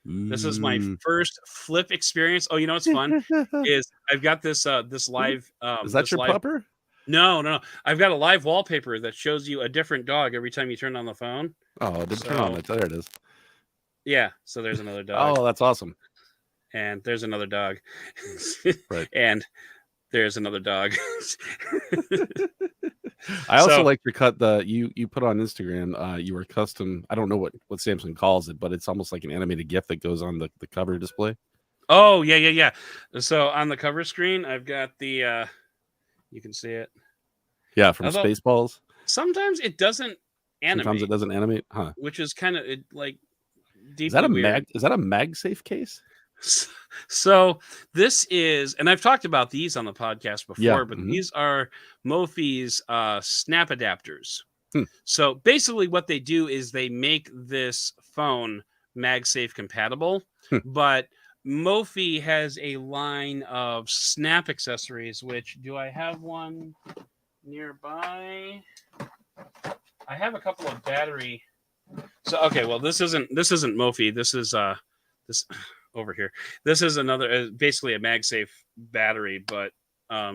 A: this is my first flip experience. Oh, you know what's fun is I've got this this live.
B: Is that
A: this
B: your
A: live...
B: pupper?
A: No. I've got a live wallpaper that shows you a different dog every time you turn on the phone.
B: Oh, it didn't turn on it. There it is.
A: Yeah, so there's another dog.
B: Oh, that's awesome.
A: And there's another dog.
B: Right.
A: And there's another dog.
B: I also
A: So,
B: like your cut. The you put on Instagram. You were custom. I don't know what Samsung calls it, but it's almost like an animated GIF that goes on the cover display.
A: oh yeah. So on the cover screen, I've got the you can see it.
B: Yeah, from
A: Although
B: Spaceballs.
A: sometimes it doesn't
B: Sometimes it
A: animate,
B: doesn't animate, huh?
A: which is kind of like
B: Is that
A: deeply
B: a
A: weird.
B: mag? Is that a MagSafe case?
A: So this is, and I've talked about these on the podcast
B: Yeah.
A: before, but these are Mophie's snap adapters.
B: Hmm.
A: So basically, what they do is they make this phone MagSafe compatible,
B: Hmm.
A: but Mophie has a line of snap accessories. Which do I have one nearby? I have a couple of battery. So okay, well this isn't Mophie. This is this over here. This is another basically a MagSafe battery, but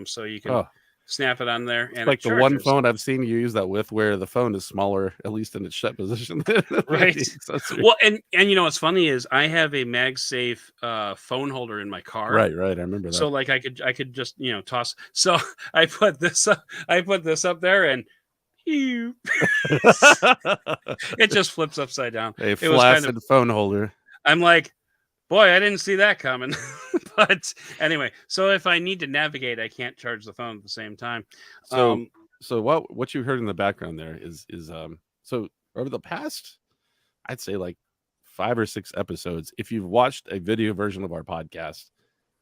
A: so you can
B: Oh,
A: snap it on there
B: it's
A: and it
B: like the one
A: charges.
B: phone I've seen you use that with, where the phone is smaller, at least in its shut position. Than
A: Right.
B: the accessory.
A: Well, and you know what's funny is I have a MagSafe phone holder in my car.
B: Right. I remember
A: So
B: that.
A: like I could just, you know, toss. So I put this up there and it just flips upside down.
B: A
A: It was kind of,
B: flaccid phone holder.
A: I'm like, boy, I didn't see that coming. But anyway, so if I need to navigate, I can't charge the phone at the same time.
B: So
A: Um,
B: what you heard in the background there is so over the past, I'd say like 5 or 6 episodes, if you've watched a video version of our podcast,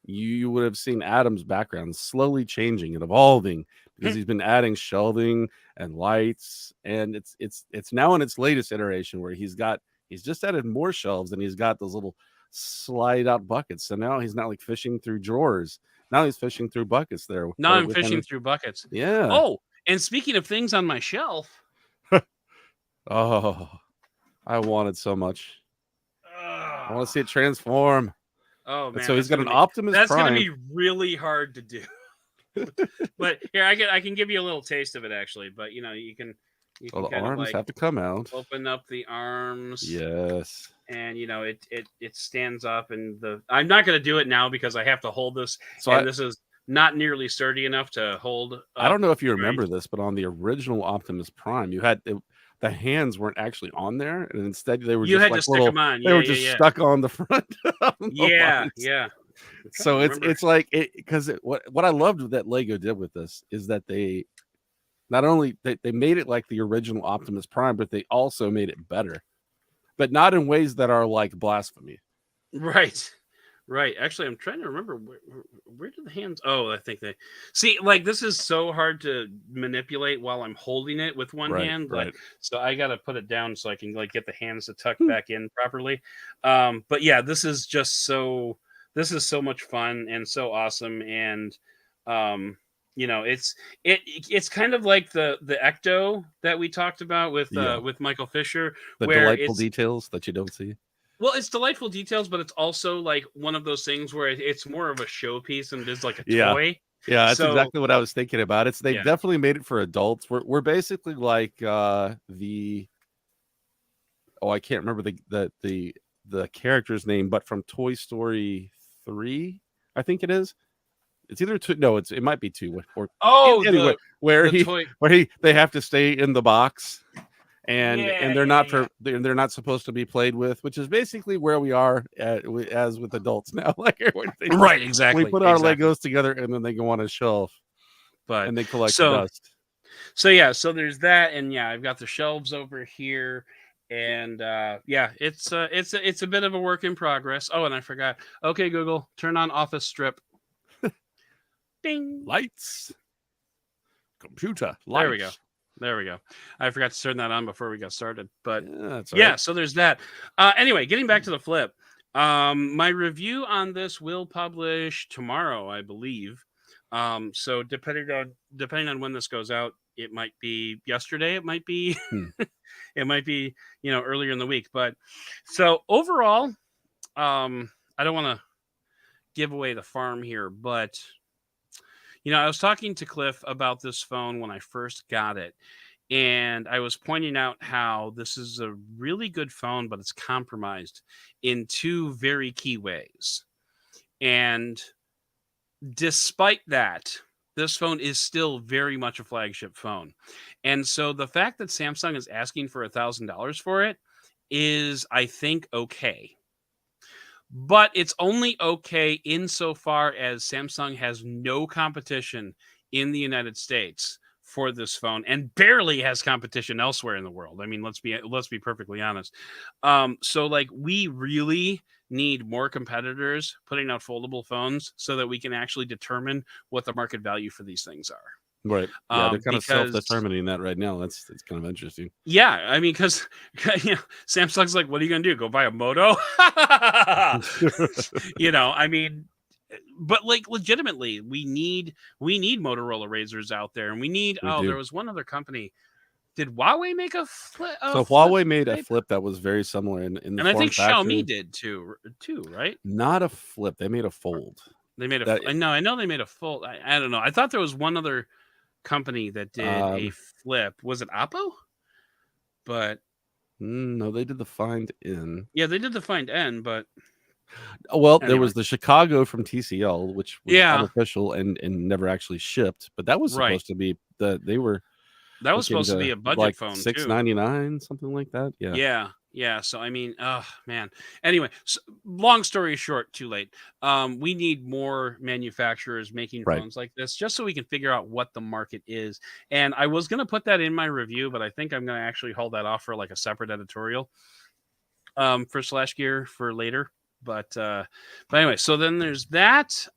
B: you would have seen Adam's background slowly changing and evolving because he's been adding shelving and lights, and it's now in its latest iteration where he's just added more shelves, and he's got those little slide out buckets. So now he's not like fishing through drawers. Now he's fishing through buckets there.
A: Now I'm fishing through buckets.
B: Yeah.
A: Oh, and speaking of things on my shelf,
B: Oh, I wanted so much. I want to see it transform.
A: oh
B: And
A: man,
B: so he's got an Optimus
A: that's
B: Prime.
A: gonna be really hard to do. But here, I can give you a little taste of it actually. But you know, you can
B: Oh, the
A: kind of
B: arms
A: like
B: have to come out.
A: open up the arms.
B: Yes.
A: And you know it stands up, and I'm not going to do it now because I have to hold this,
B: So
A: and this is not nearly sturdy enough to hold.
B: I don't know if you remember this, but on the original Optimus Prime, you had the hands weren't actually on there, and instead they were
A: You
B: just
A: had
B: like
A: to stick
B: little.
A: them on.
B: They were just stuck on the front. Of the
A: Yeah.
B: lines. So it's like because what I loved that Lego did with this is that they not only they made it like the original Optimus Prime, but they also made it better, but not in ways that are like blasphemy.
A: Right. Actually, I'm trying to remember where did the hands. Oh, I think they see. Like this is so hard to manipulate while I'm holding it with one hand. Like so, I got to put it down so I can like get the hands to tuck back in properly. But yeah, this is just so. This is so much fun and so awesome, and you know, it's kind of like the Ecto that we talked about with Michael Fisher,
B: the
A: where
B: delightful details that you don't see.
A: Well, it's delightful details, but it's also like one of those things where it's more of a showpiece than it is like a toy.
B: Yeah, that's exactly what I was thinking about. They definitely made it for adults. We're basically like I can't remember the character's name, but from Toy Story 3, I think it is. It's either 2. No, it might be 2. Or anyway, where they have to stay in the box, and they're not supposed to be played with, which is basically where we are as with adults now. Like
A: exactly.
B: We put our Legos together, and then they go on a shelf, and they collect dust.
A: So there's that, and I've got the shelves over here. And it's a bit of a work in progress. Oh, and I forgot. Okay, Google, turn on Office Strip. Ding.
B: Lights. Computer. Lights.
A: There we go. I forgot to turn that on before we got started. But
B: right.
A: So there's that. Anyway, getting back to the Flip. My review on this will publish tomorrow, I believe. So depending on when this goes out, it might be yesterday. It might be it might be, earlier in the week. But so overall, I don't want to give away the farm here, but I was talking to Cliff about this phone when I first got it, and I was pointing out how this is a really good phone, but it's compromised in 2 very key ways. And despite that, this phone is still very much a flagship phone. And so the fact that Samsung is asking for $1,000 for it is, I think, okay. But it's only okay insofar as Samsung has no competition in the United States for this phone and barely has competition elsewhere in the world. I mean, let's be perfectly honest. So like we really need more competitors putting out foldable phones so that we can actually determine what the market value for these things are.
B: Right. Yeah, they're kind of
A: Because
B: self-determining that right now. That's kind of interesting.
A: yeah, I mean, because you know, Samsung's like, what are you gonna do? Go buy a Moto? I mean, but like legitimately, we need Motorola Razors out there, and we need.
B: We
A: Oh, there
B: do.
A: was one other company. Did Huawei make a
B: So
A: flip
B: Huawei made a
A: type?
B: flip that was very similar in the
A: And I
B: form
A: think
B: factor.
A: Xiaomi did too, right?
B: Not a flip. They made a fold.
A: They made a.
B: That
A: I know they made a full. I don't know. I thought there was one other company that did a
B: um
A: flip. Was it Oppo? But
B: no, they did the Find N.
A: yeah, they did the Find N. But
B: Well, there
A: anyway,
B: was the Chicago from TCL, which was
A: yeah,
B: unofficial and never actually shipped, but that was
A: right.
B: supposed to be they were
A: That was
B: looking
A: supposed to
B: to
A: be a budget
B: like
A: phone too.
B: 699, something like that. Yeah.
A: Yeah, yeah. So I mean, oh man. Anyway, long story short, too late. We need more manufacturers making
B: Right.
A: phones like this, just so we can figure out what the market is. And I was gonna put that in my review, but I think I'm gonna actually hold that off for like a separate editorial, for Slash Gear for later. But anyway, so then there's that.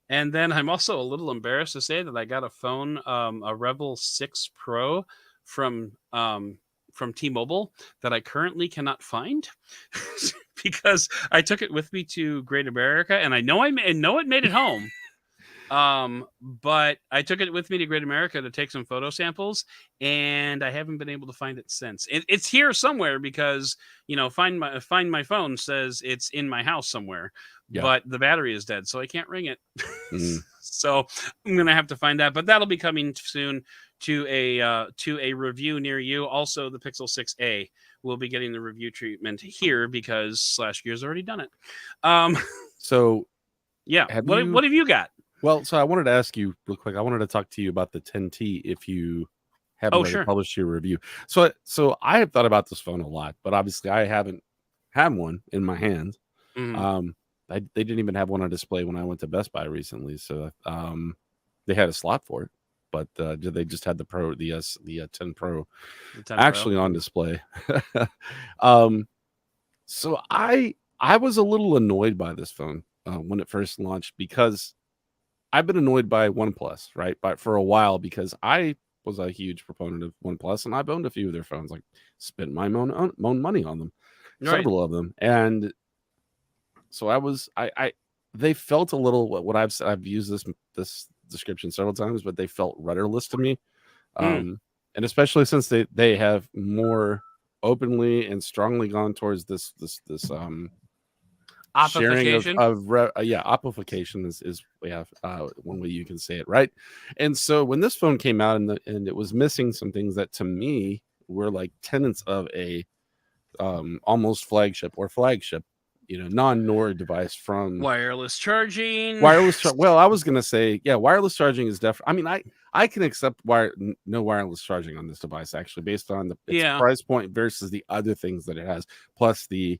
A: And then I'm also a little embarrassed to say that I got a phone, a Rebel 6 Pro from from T-Mobile that I currently cannot find because I took it with me to Great America, and I know know it made it home. But I took it with me to Great America to take some photo samples, and I haven't been able to find it since. It's here somewhere because find my phone says it's in my house somewhere,
B: Yeah.
A: but the battery is dead, so I can't ring it.
B: Mm.
A: So I'm gonna have to find that, but that'll be coming soon to a review near you. Also, the Pixel 6a will be getting the review treatment here because Slash Gear's already done it. Um,
B: So
A: yeah.
B: have
A: What
B: you
A: have you got?
B: well, so I wanted to ask you real quick. I wanted to talk to you about the 10T if you haven't
A: Oh,
B: already
A: sure.
B: published your review. So I have thought about this phone a lot, but obviously I haven't had one in my hands.
A: Mhm.
B: Um, they didn't even have one on display when I went to Best Buy recently. So they had a slot for it, but they just had the Pro, the 10 Pro
A: The 10 Pro.
B: actually on display. um, so I was a little annoyed by this phone when it first launched because I've been annoyed by OnePlus, right? But for a while because I was a huge proponent of OnePlus and I've owned a few of their phones, like spent my own money on them,
A: Right.
B: several of them, and so I they felt a little what I've used this description several times, but they felt rudderless to me,
A: Mm.
B: and especially since they have more openly and strongly gone towards this sharing
A: Oppification.
B: yeah, oppification is yeah, one way you can say it, right? And so when this phone came out and it was missing some things that to me were like tenets of a almost flagship, non-Nord device from
A: Wireless charging.
B: well, I was gonna say, yeah, wireless charging is definitely. I mean, I can accept no wireless charging on this device actually, based on its
A: Yeah.
B: price point versus the other things that it has, plus the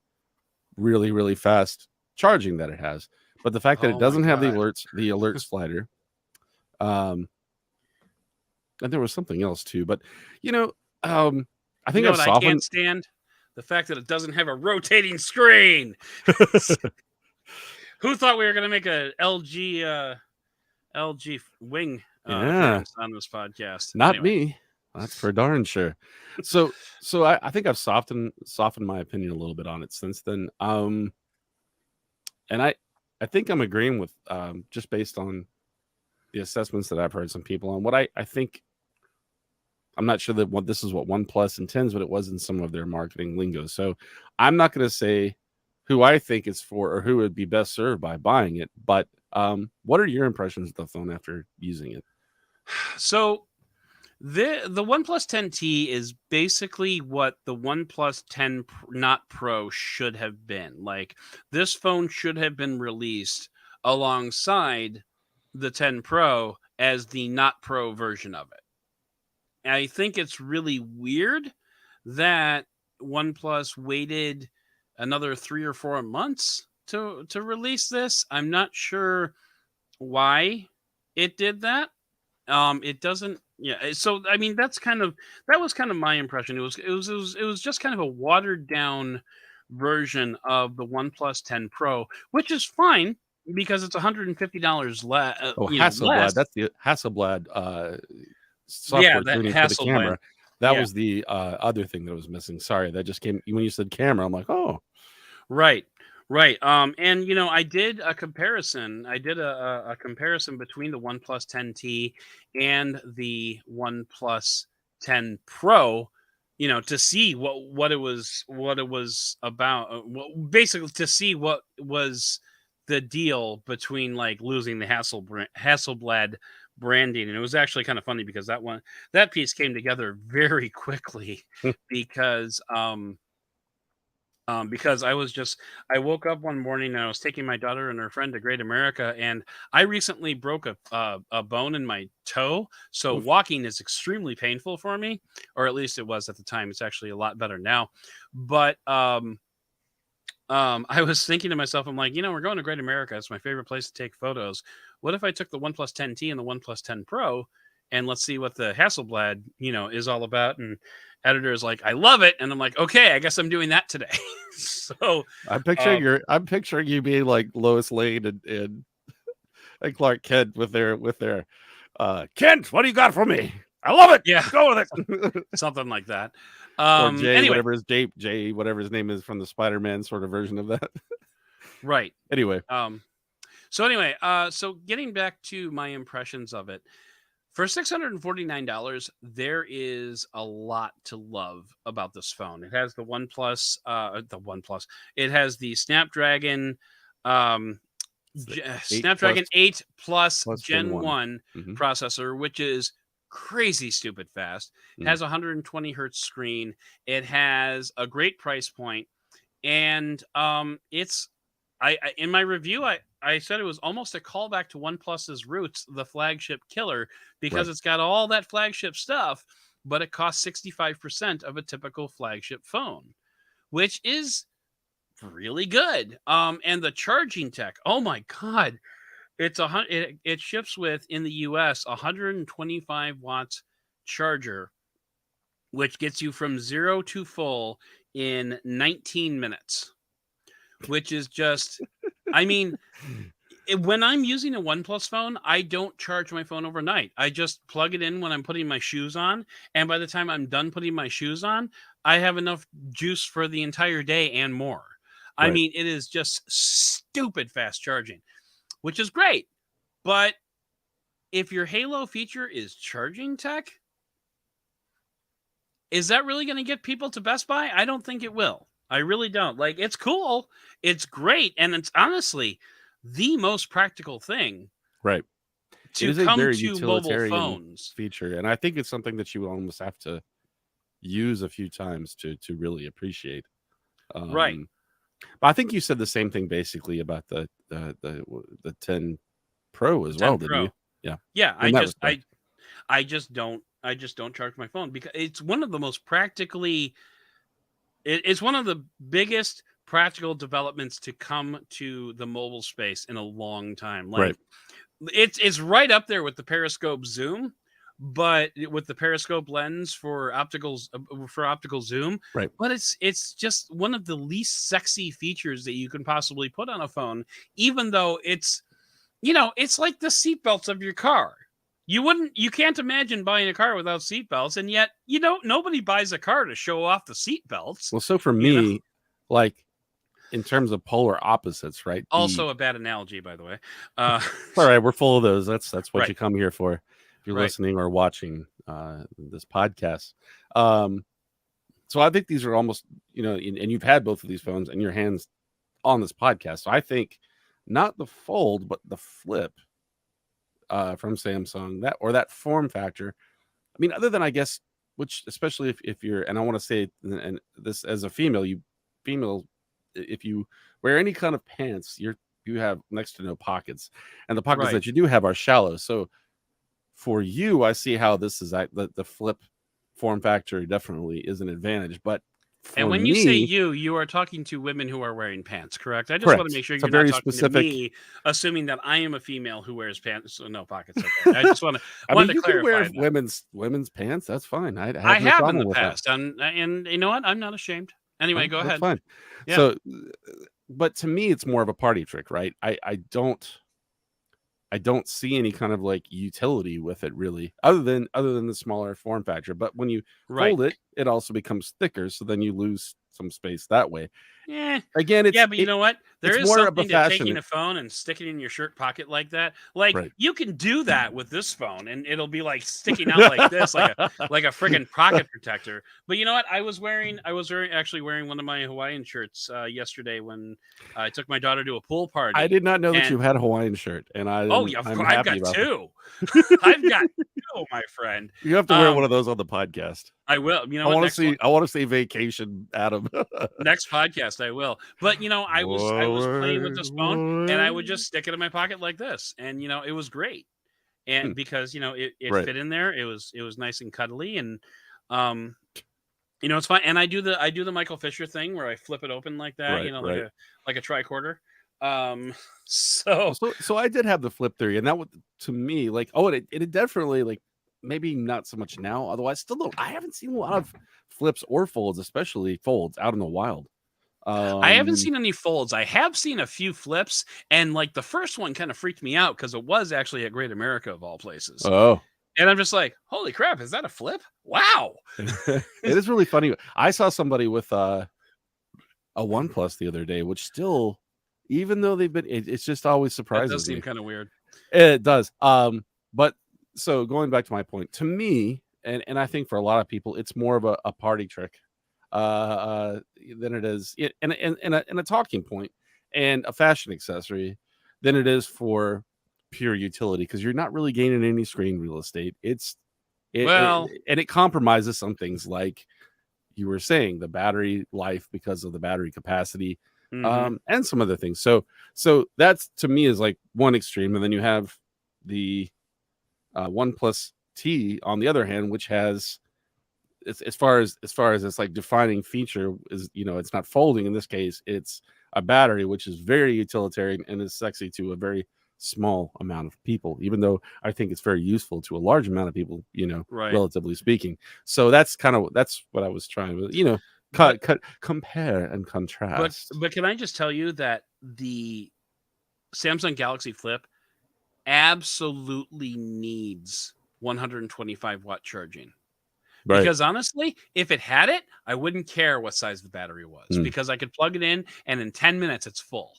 B: really really fast charging that it has. But the fact that it
A: Oh my
B: doesn't have
A: god.
B: the alert slider, um, and there was something else too, but you know, um, I
A: You
B: think
A: know
B: I've
A: what I can't
B: softened.
A: stand? The fact that it doesn't have a rotating screen. Who thought we were going to make a LG wing
B: Yeah,
A: appearance on this podcast?
B: not
A: Anyway.
B: me. That's for darn sure. So I think I've softened my opinion a little bit on it since then. And I think I'm agreeing with just based on the assessments that I've heard some people on what I think. I'm not sure that this is what OnePlus intends, but it was in some of their marketing lingo. So I'm not going to say who I think it's for or who would be best served by buying it. But what are your impressions of the phone after using it?
A: So the OnePlus 10T is basically what the OnePlus 10 not Pro should have been. Like this phone should have been released alongside the 10 Pro as the not Pro version of it. I think it's really weird that OnePlus waited another 3 or 4 months to release this. I'm not sure why it did that. It doesn't. Yeah. So I mean, that was kind of my impression. It was just kind of a watered down version of the OnePlus 10 Pro, which is fine because it's $150
B: Oh,
A: less.
B: Hasselblad. That's the Hasselblad
A: Yeah,
B: software
A: that
B: tuning for the
A: Hasselblad.
B: camera. That
A: Yeah.
B: was the other thing that was missing. Sorry, that just came when you said camera. I'm like, oh,
A: Right. Right. And I did a comparison. I did a comparison between the OnePlus 10T and the OnePlus 10 Pro, to see what it was about. Basically, to see what was the deal between like losing the Hasselblad branding, and it was actually kind of funny because that piece came together very quickly because because I woke up one morning and I was taking my daughter and her friend to Great America, and I recently broke a bone in my toe, so
B: oof.
A: walking is extremely painful for me, or at least it was at the time. It's actually a lot better now, but I was thinking to myself, I'm like, we're going to Great America. It's my favorite place to take photos. What if I took the OnePlus 10T and the OnePlus 10 Pro, and let's see what the Hasselblad, is all about? And editor is like, I love it, and I'm like, okay, I guess I'm doing that today. So, um,
B: I'm picturing you being like Lois Lane and Clark Kent with their Kent, what do you got for me? I love it.
A: yeah,
B: Go with it.
A: something like that.
B: Or Jay,
A: Anyway,
B: whatever his name is from the Spider-Man sort of version of that.
A: right.
B: Anyway,
A: Um, so getting back to my impressions of it, for $649, there is a lot to love about this phone. It has the OnePlus. It has the um,
B: it's the 8
A: Snapdragon 8 plus
B: plus Gen
A: Gen
B: 1.
A: 1
B: Mm-hmm.
A: processor, which is crazy stupid fast. It has a 120 hertz screen. It has a great price point, and it's in my review I said it was almost a callback to OnePlus's roots, the flagship killer, because
B: Right.
A: it's got all that flagship stuff, but it costs 65% of a typical flagship phone, which is really good. And the charging tech, oh my god, it ships with, in the US, 125 watts charger, which gets you from 0 to full in 19 minutes, which is just, I mean, when I'm using a OnePlus phone, I don't charge my phone overnight. I just plug it in when I'm putting my shoes on, and by the time I'm done putting my shoes on, I have enough juice for the entire day and more. I
B: Right.
A: mean, it is just stupid fast charging, which is great. But if your Halo feature is charging tech, is that really going to get people to Best Buy? I don't think it will. I really don't. Like, it's cool, it's great, and it's honestly the most practical thing
B: Right. It
A: to
B: is a
A: come
B: very
A: to mobile
B: utilitarian
A: phones.
B: feature, and I think it's something that you would almost have to use a few times to really appreciate.
A: Right.
B: But I think you said the same thing basically about the 10 Pro as
A: 10
B: well, didn't you?
A: Pro.
B: Yeah.
A: Yeah,
B: In that respect.
A: I just don't charge my phone because it's one of the most practically it's one of the biggest practical developments to come to the mobile space in a long time.
B: Right.
A: Like, it's right up there with the periscope zoom, but with the periscope lens for optical zoom.
B: Right.
A: But it's just one of the least sexy features that you can possibly put on a phone, even though it's like the seatbelts of your car. You can't imagine buying a car without seatbelts, and yet nobody buys a car to show off the seatbelts.
B: Well, so for
A: You know,
B: me, like in terms of polar opposites, right?
A: also a bad analogy, by the way.
B: All right, we're full of those. That's what
A: Right,
B: you come here for. If you're
A: right,
B: listening or watching this podcast. Um, so I think these are almost, and you've had both of these phones in your hands on this podcast. So I think not the fold, but the flip from Samsung, that form factor. I mean, other than I guess, which especially if you're, and I want to say, and this as a female, if you wear any kind of pants, you're you have next to no pockets, and the pockets
A: Right.
B: that you do have are shallow. So for you, I see how this is the flip form factor definitely is an advantage. But
A: And
B: for
A: when you say
B: me,
A: you are talking to women who are wearing pants, correct? I just want to
B: correct.
A: make sure
B: It's a
A: you're not
B: very
A: talking to
B: specific.
A: me, assuming that I am a female who wears pants, so no pockets. Okay, I just
B: I mean,
A: wanted to
B: you can wear
A: clarify that.
B: women's pants. That's fine. I
A: I
B: have no
A: have in
B: problem
A: the
B: with that.
A: past, and you know what? I'm not ashamed. Anyway,
B: No,
A: go
B: that's
A: ahead.
B: fine.
A: Yeah,
B: So, but to me, it's more of a party trick, right? I don't see any kind of like utility with it really, other than the smaller form factor. But when you
A: right.
B: fold it, it also becomes thicker, so then you lose some space that way.
A: Yeah.
B: Again,
A: Yeah, but you know what? There
B: it's
A: is
B: more of a
A: something to taking
B: fashion,
A: a phone and sticking it in your shirt pocket like that. Like
B: right?
A: you can do that with this phone and it'll be like sticking out like this, like a friggin' pocket protector. But you know what? Actually wearing one of my Hawaiian shirts yesterday when I took my daughter to a pool
B: I
A: party.
B: did not know that you
A: And
B: had a Hawaiian shirt, and
A: oh yeah, of
B: I'm
A: course I've
B: happy
A: got
B: about that.
A: two. I've got two, my friend.
B: You have to wear one
A: Um,
B: of those on the podcast.
A: I will. You know what?
B: I want to see vacation, Adam.
A: Next podcast I will. But you know, I was playing with this phone and I would just stick it in my pocket like this. And you know, it was great. And because you know it
B: Right,
A: fit in there, it was nice and cuddly and um you know it's fine. And I do the Michael Fisher thing where I flip it open like that, you
B: right,
A: know,
B: right.
A: like a tricorder. So
B: So I did have the flip theory, and that would to me like it definitely like maybe not so much now. Although I still don't. I haven't seen a lot of flips or folds, especially folds, out in the wild.
A: I haven't
B: Um.
A: seen any folds. I have seen a few flips, and like the first one kind of freaked me out because it was actually at Great America of all places.
B: Oh,
A: And I'm just like, holy crap, is that a flip? Wow.
B: it is really funny. I saw somebody with a OnePlus the other day, which still, even though it's just always
A: That does
B: surprises
A: seem
B: me.
A: kind of weird.
B: It does. But so going back to my point, to me, and I think for a lot of people, it's more of a party trick, than it is, and a talking point and a fashion accessory than it is for pure utility because you're not really gaining any screen real estate.
A: Well,
B: And it compromises some things like you were saying, the battery life because of the battery capacity,
A: mhm.
B: and some other things. So that's to me is like one extreme, and then you have the OnePlus T on the other hand, which has as far as its like defining feature is, it's not folding in this case, it's a battery, which is very utilitarian and is sexy to a very small amount of people, even though I think it's very useful to a large amount of people,
A: Right.
B: relatively speaking. So that's what I was trying to,
A: But
B: compare and contrast.
A: but can I just tell you that the Samsung Galaxy Flip absolutely needs 125-watt charging.
B: Right.
A: Because honestly, if it had it, I wouldn't care what size the battery was
B: Mm,
A: because I could plug it in and in 10 minutes it's full.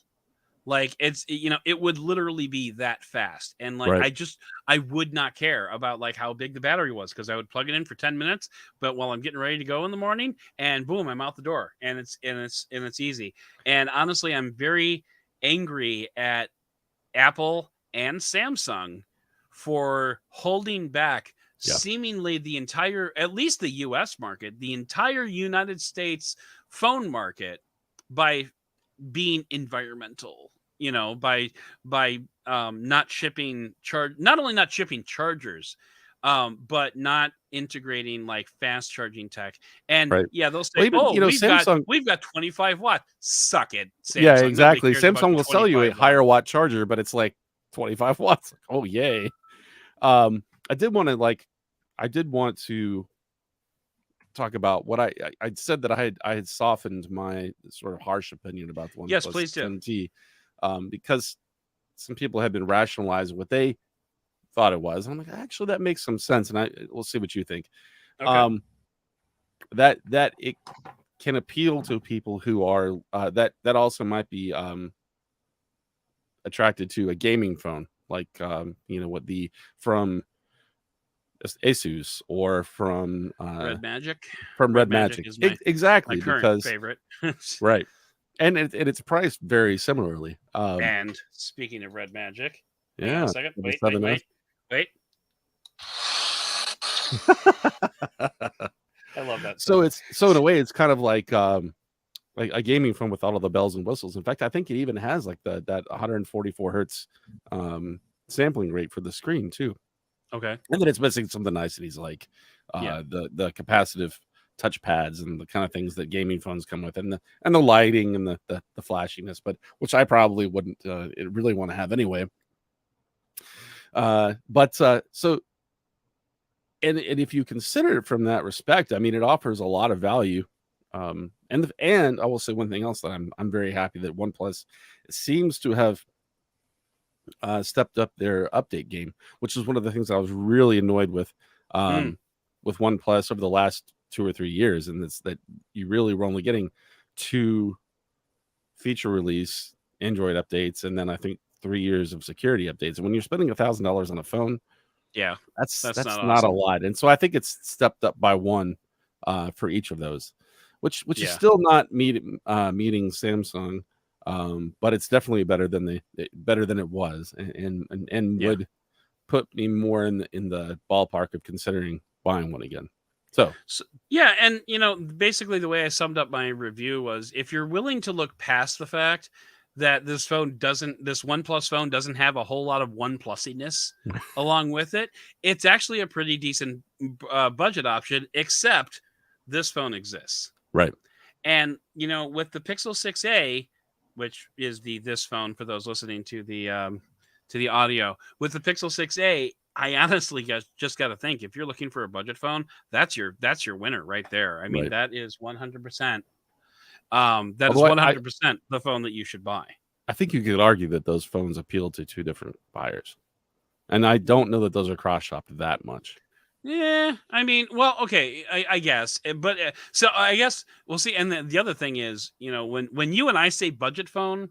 A: Like it would literally be that fast. And like
B: right.
A: I would not care about like how big the battery was because I would plug it in for 10 minutes, but while I'm getting ready to go in the morning and boom, I'm out the door and it's easy. And honestly, I'm very angry at Apple and Samsung for holding back
B: Yeah.
A: seemingly the entire, at least the US market, the entire United States phone market by being environmental, by not only not shipping chargers, but not integrating like fast charging tech. And
B: Right.
A: yeah, they'll
B: Well,
A: say,
B: even,
A: "Oh, we've got
B: Samsung.
A: we've got 25 watt." Suck it,
B: Yeah,
A: Samsung. Nobody
B: exactly.
A: cares about
B: Samsung
A: your
B: will sell you a
A: 25 watt.
B: higher watt charger, but it's like 25 watts. Oh, yay. I did want to talk about what I said that I had softened my sort of harsh opinion about the
A: Yes,
B: OnePlus
A: please do.
B: 10T, because some people have been rationalizing what they thought it was. I'm like, actually, that makes some sense, and we'll see what you think.
A: Okay.
B: Um, that it can appeal to people who are that also might be attracted to a gaming phone, like what the from Asus or
A: Red Magic.
B: from
A: Red
B: Red
A: Magic
B: Magic.
A: is my
B: Exactly,
A: current
B: because
A: favorite.
B: right, and it's priced very similarly.
A: And speaking of Red Magic, hang on a
B: Yeah,
A: second.
B: the
A: Wait, wait,
B: 7S.
A: wait, wait. I love that
B: So
A: sound.
B: in a way it's kind of like like a gaming phone with all of the bells and whistles. In fact, I think it even has like that 144 hertz sampling rate for the screen too.
A: Okay.
B: And then it's missing some of the niceties like
A: Yeah.
B: the capacitive touch pads and the kind of things that gaming phones come with, and the lighting and the flashiness, but which I probably wouldn't really want to have anyway. But so and if you consider it from that respect, I mean, it offers a lot of value. And I will say one thing else that I'm very happy that OnePlus seems to have stepped up their update game, which is one of the things I was really annoyed
A: Mm.
B: with OnePlus over the last 2 or 3 years, and it's that you really were only getting 2 feature release Android updates, and then I think 3 years of security updates. And when you're spending $1,000 on a phone,
A: Yeah.
B: that's
A: That's not
B: not a
A: awesome.
B: lot. And so I think it's stepped up by one for each of those, which is
A: Yeah.
B: still not meeting Samsung, but it's definitely better than it was, and
A: Yeah.
B: would put me more in the ballpark of considering buying one again. So
A: So, yeah, and basically the way I summed up my review was if you're willing to look past the fact that this OnePlus phone doesn't have a whole lot of OnePlusiness along with it, it's actually a pretty decent budget option, except this phone exists.
B: right,
A: And with the Pixel 6a, which is this phone for those listening to the audio, with the Pixel 6a, I honestly just got to think, if you're looking for a budget phone, that's your winner right there. I mean,
B: right.
A: that is 100%. That is
B: Although I
A: 100% the phone that you should buy.
B: I think you could argue that those phones appeal to 2 different buyers, and I don't know that those are cross shopped that much.
A: Yeah, I mean, well, okay, I guess, but so I guess we'll see. And the other thing is, when you and I say budget phone,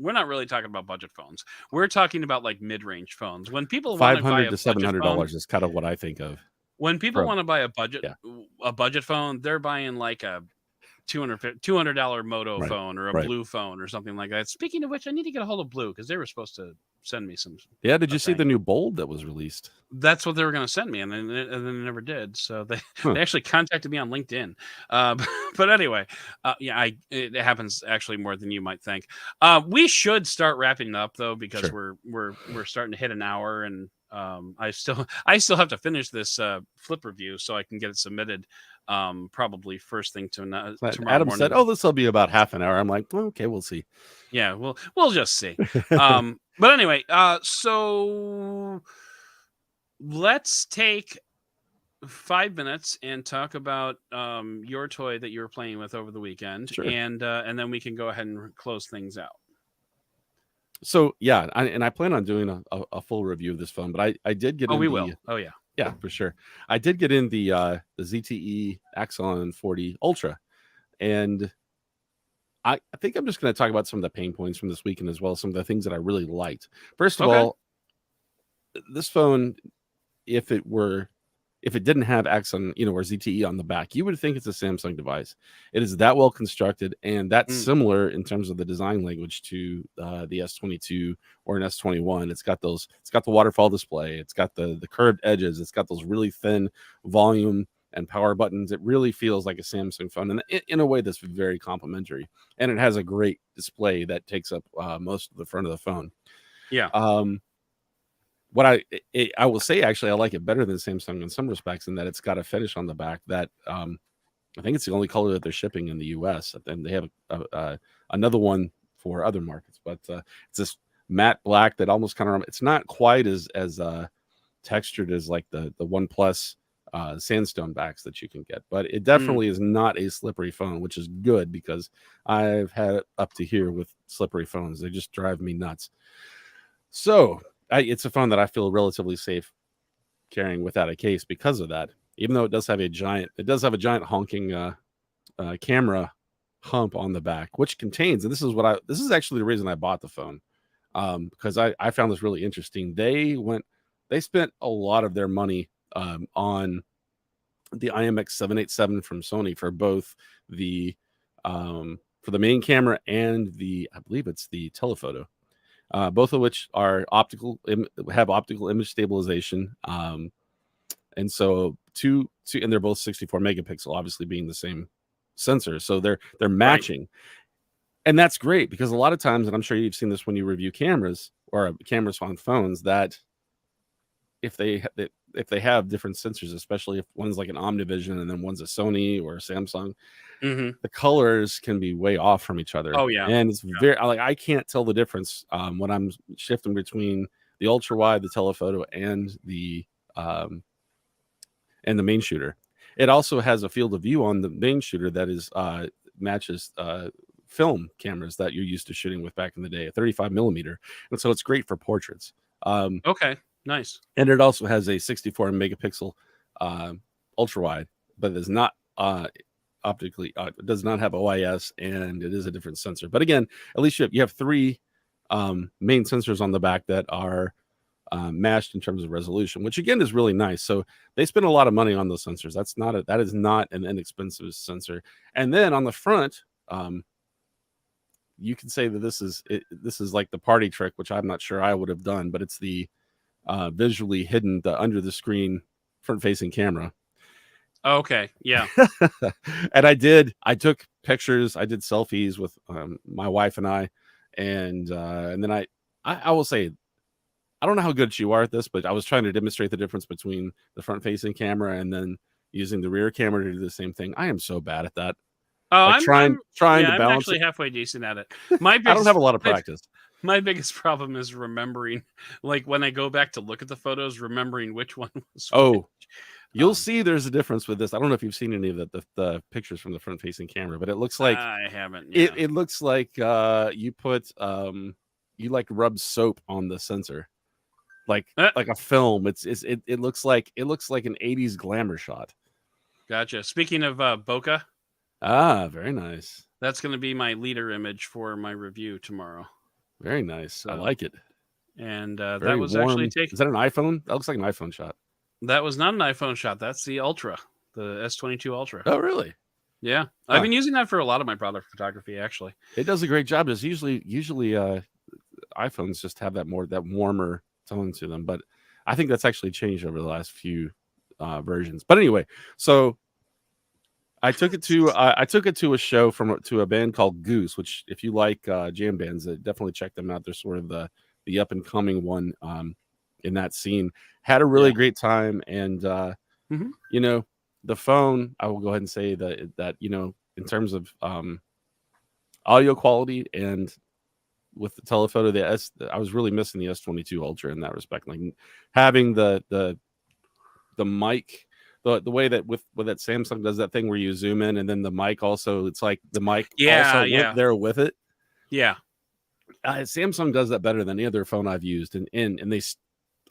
A: we're not really talking about budget phones. We're talking about like mid-range phones. When people want to buy
B: 500
A: a
B: to
A: budget phone,
B: $700 is kind of what I think of
A: when people
B: for
A: want to buy
B: yeah,
A: a budget phone, they're buying like a $200 Moto
B: right,
A: phone or a
B: right.
A: Blue phone or something like that. Speaking of which, I need to get a hold of Blue because they were supposed to send me
B: Yeah, did
A: a
B: you see the
A: thing.
B: new Bold that was released?
A: That's what they were going to send me, and then they never did. So they
B: Huh,
A: they actually contacted me on LinkedIn. But anyway, yeah, it happens actually more than you might think. We should start wrapping up though because
B: sure.
A: we're starting to hit an hour, and I still have to finish this flip review so I can get it submitted. Probably first thing tomorrow
B: Adam said,
A: morning.
B: "Oh, this will be about half an hour." I'm like, well, "Okay, we'll see."
A: Yeah, we'll just see. But anyway, so let's take 5 minutes and talk about your toy that you were playing with over the weekend,
B: Sure.
A: and then we can go ahead and close things out.
B: So yeah, I plan on doing a full review of this phone, but I did get
A: Oh,
B: in
A: we
B: the
A: will. Oh, yeah.
B: yeah, for sure. I did get in the ZTE Axon 40 Ultra, and I think I'm just going to talk about some of the pain points from this weekend as well as some of the things that I really liked. First of
A: Okay.
B: all, this phone, if it didn't have Axon, or ZTE on the back, you would think it's a Samsung device. It is that well constructed and that's
A: Mm,
B: similar in terms of the design language to the S22 or an S21. It's got the waterfall display. It's got the curved edges. It's got those really thin volume and power buttons. It really feels like a Samsung phone, and in a way that's very complimentary. And it has a great display that takes up most of the front of the phone.
A: yeah.
B: Um, what I will say, actually, I like it better than Samsung in some respects, in that it's got a finish on the back that I think it's the only color that they're shipping in the U.S. And they have another one for other markets, but it's this matte black that almost kind of, it's not quite as textured as like the OnePlus sandstone backs that you can get, but it
A: Mm,
B: definitely is not a slippery phone, which is good because I've had it up to here with slippery phones. They just drive me nuts. So it's a phone that I feel relatively safe carrying without a case because of that. Even though it does have a giant honking camera hump on the back, which contains, and this is actually the reason I bought the phone, because I found this really interesting. They spent a lot of their money on the IMX 787 from Sony for both the for the main camera and I believe it's the telephoto, both of which are have optical image stabilization. And so and they're both 64 megapixel, obviously being the same sensors, so they're
A: Right.
B: matching. And that's great because a lot of times, and I'm sure you've seen this when you review cameras or cameras on phones, that if they have different sensors, especially if one's like an Omnivision and then one's a Sony or a Samsung,
A: Hmm.
B: the colors can be way off from each other.
A: Oh yeah.
B: And it's very like I can't tell the difference when I'm shifting between the ultra wide, the telephoto, um, and the main shooter. It also has a field of view on the main shooter that is matches film cameras that you're used to shooting with back in the day, a 35 millimeter, and so it's great for portraits.
A: Okay. Nice.
B: And it also has a 64 megapixel ultra wide, but it is not optically it does not have OIS, and it is a different sensor. But again, at least you have three main sensors on the back that are matched in terms of resolution, which again is really nice. So they spend a lot of money on those sensors. That is not an inexpensive sensor. And then on the front, you can say that this is like the party trick, which I'm not sure I would have done, but it's the visually hidden under the screen front facing camera.
A: Okay. Yeah.
B: And I took pictures, I did selfies with my wife and and then I will say, I don't know how good you are at this, but I was trying to demonstrate the difference between the front facing camera and then using the rear camera to do the same thing. I am so bad at that.
A: Oh,
B: Like trying to
A: I'm
B: balance
A: actually
B: it.
A: halfway decent at it. My
B: I don't
A: biggest
B: have a lot of practice.
A: my biggest problem is remembering, like when I go back to look at the photos, remembering which one was
B: Oh,
A: which.
B: you'll see there's a difference with this. I don't know if you've seen any of the pictures from the front facing camera, but it looks like
A: I haven't. Yeah.
B: it looks like you put you like rub soap on the sensor. Like a film. It looks like an 80s glamour shot.
A: Gotcha. Speaking of bokeh,
B: Very nice.
A: that's going to be my leader image for my review tomorrow.
B: Very nice. I like it.
A: And
B: Very
A: that was
B: warm.
A: actually taken.
B: Is that an iPhone? That looks like an iPhone shot.
A: That was not an iPhone shot. That's the Ultra, the S22 Ultra.
B: Oh, really?
A: Yeah, I've been using that for a lot of my product photography. Actually,
B: it does a great job. It's usually iPhones just have that warmer tone to them, but I think that's actually changed over the last few versions. But anyway, so I took it to a show to a band called Goose, which if you like jam bands, definitely check them out. They're sort of the up and coming one in that scene. Had a really great time, and you know, the phone, I will go ahead and say that you know, in terms of audio quality and with the telephoto, I was really missing the S22 Ultra in that respect. Like having the mic, the way that with that Samsung does that thing where you zoom in and then the mic also, it's like the mic went there with it.
A: Yeah.
B: Samsung does that better than any other phone I've used, and they,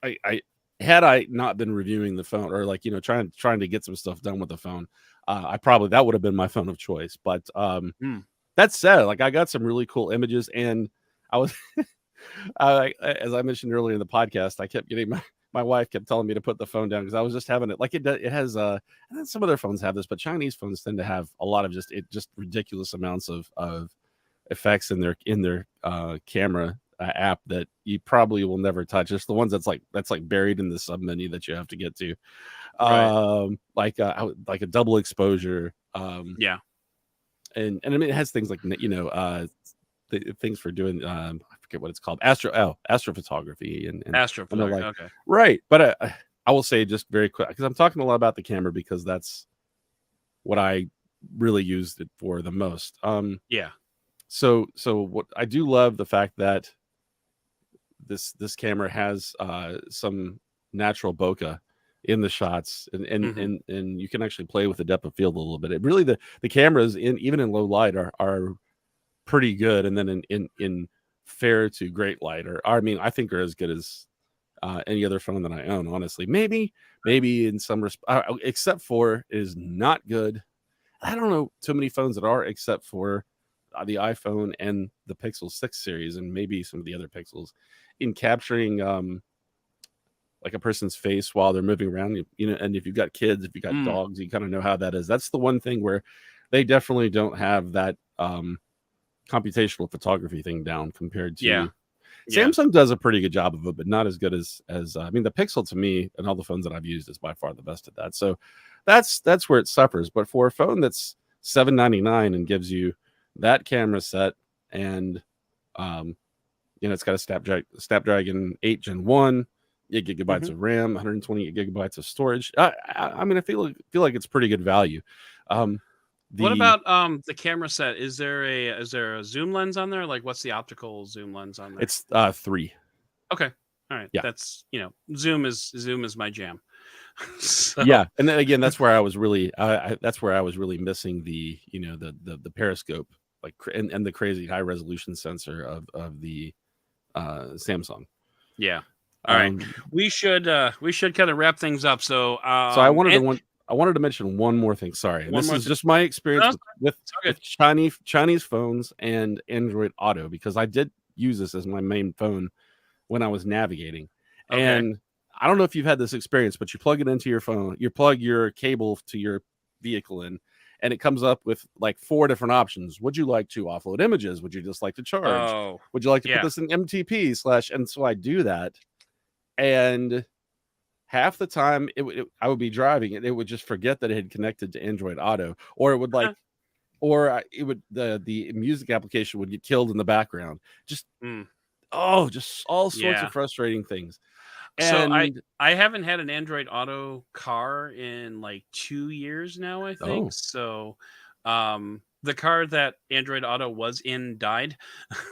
B: I had I not been reviewing the phone or like, you know, trying to get some stuff done with the phone, that would have been my phone of choice. But that said, like I got some really cool images, and I was, as I mentioned earlier in the podcast, I kept getting my wife kept telling me to put the phone down because I was just having it like it has and then some other phones have this, but Chinese phones tend to have a lot of just ridiculous amounts of effects in their camera app that you probably will never touch. It's the ones that's like buried in the sub menu that you have to get to, like a double exposure,
A: yeah,
B: and I mean it has things like, you know, things for doing I forget what it's called, astrophotography and
A: astrophotography.
B: Like,
A: okay,
B: right. But I will say just very quick, because I'm talking a lot about the camera because that's what I really used it for the most.
A: Yeah.
B: So what I do love the fact that this camera has some natural bokeh in the shots, and you can actually play with the depth of field a little bit. It really the cameras even in low light are pretty good, and then in fair to great light, or I mean I think are as good as any other phone that I own, honestly. Maybe in some except for is not good. I don't know too many phones that are, except for the iPhone and the Pixel 6 series, and maybe some of the other Pixels, in capturing like a person's face while they're moving around. You know, and if you've got kids, if you've got dogs, you kind of know how that is. That's the one thing where they definitely don't have that computational photography thing down compared to Samsung does a pretty good job of it, but not as good as I mean, the Pixel to me and all the phones that I've used is by far the best at that. So that's where it suffers. But for a phone that's $7.99 and gives you that camera set, and it's got a Snapdragon 8 Gen 1, 8 gigabytes of RAM, 128 gigabytes of storage. I mean, I feel like it's pretty good value.
A: What about the camera set? Is there a zoom lens on there? Like, what's the optical zoom lens on there?
B: It's 3.
A: Okay, all right.
B: Yeah.
A: That's zoom is my jam. So.
B: Yeah, and then again, that's where I was really missing the the periscope, like, and the crazy high resolution sensor of the Samsung.
A: Yeah. All right. We should kind of wrap things up. So
B: I wanted to mention one more thing. Sorry, and this is just my experience with Chinese phones and Android Auto, because I did use this as my main phone when I was navigating.
A: Okay.
B: And I don't know if you've had this experience, but you plug it into your phone, you plug your cable to your vehicle in, and it comes up with like 4 different options. Would you like to offload images? Would you just like to charge?
A: Oh,
B: would you like to put this in MTP / and so I do that, and half the time I would be driving and it would just forget that it had connected to Android Auto, or it would the music application would get killed in the background. Just just all sorts of frustrating things.
A: And so I haven't had an Android Auto car in like 2 years now, I think. So the car that Android Auto was in died.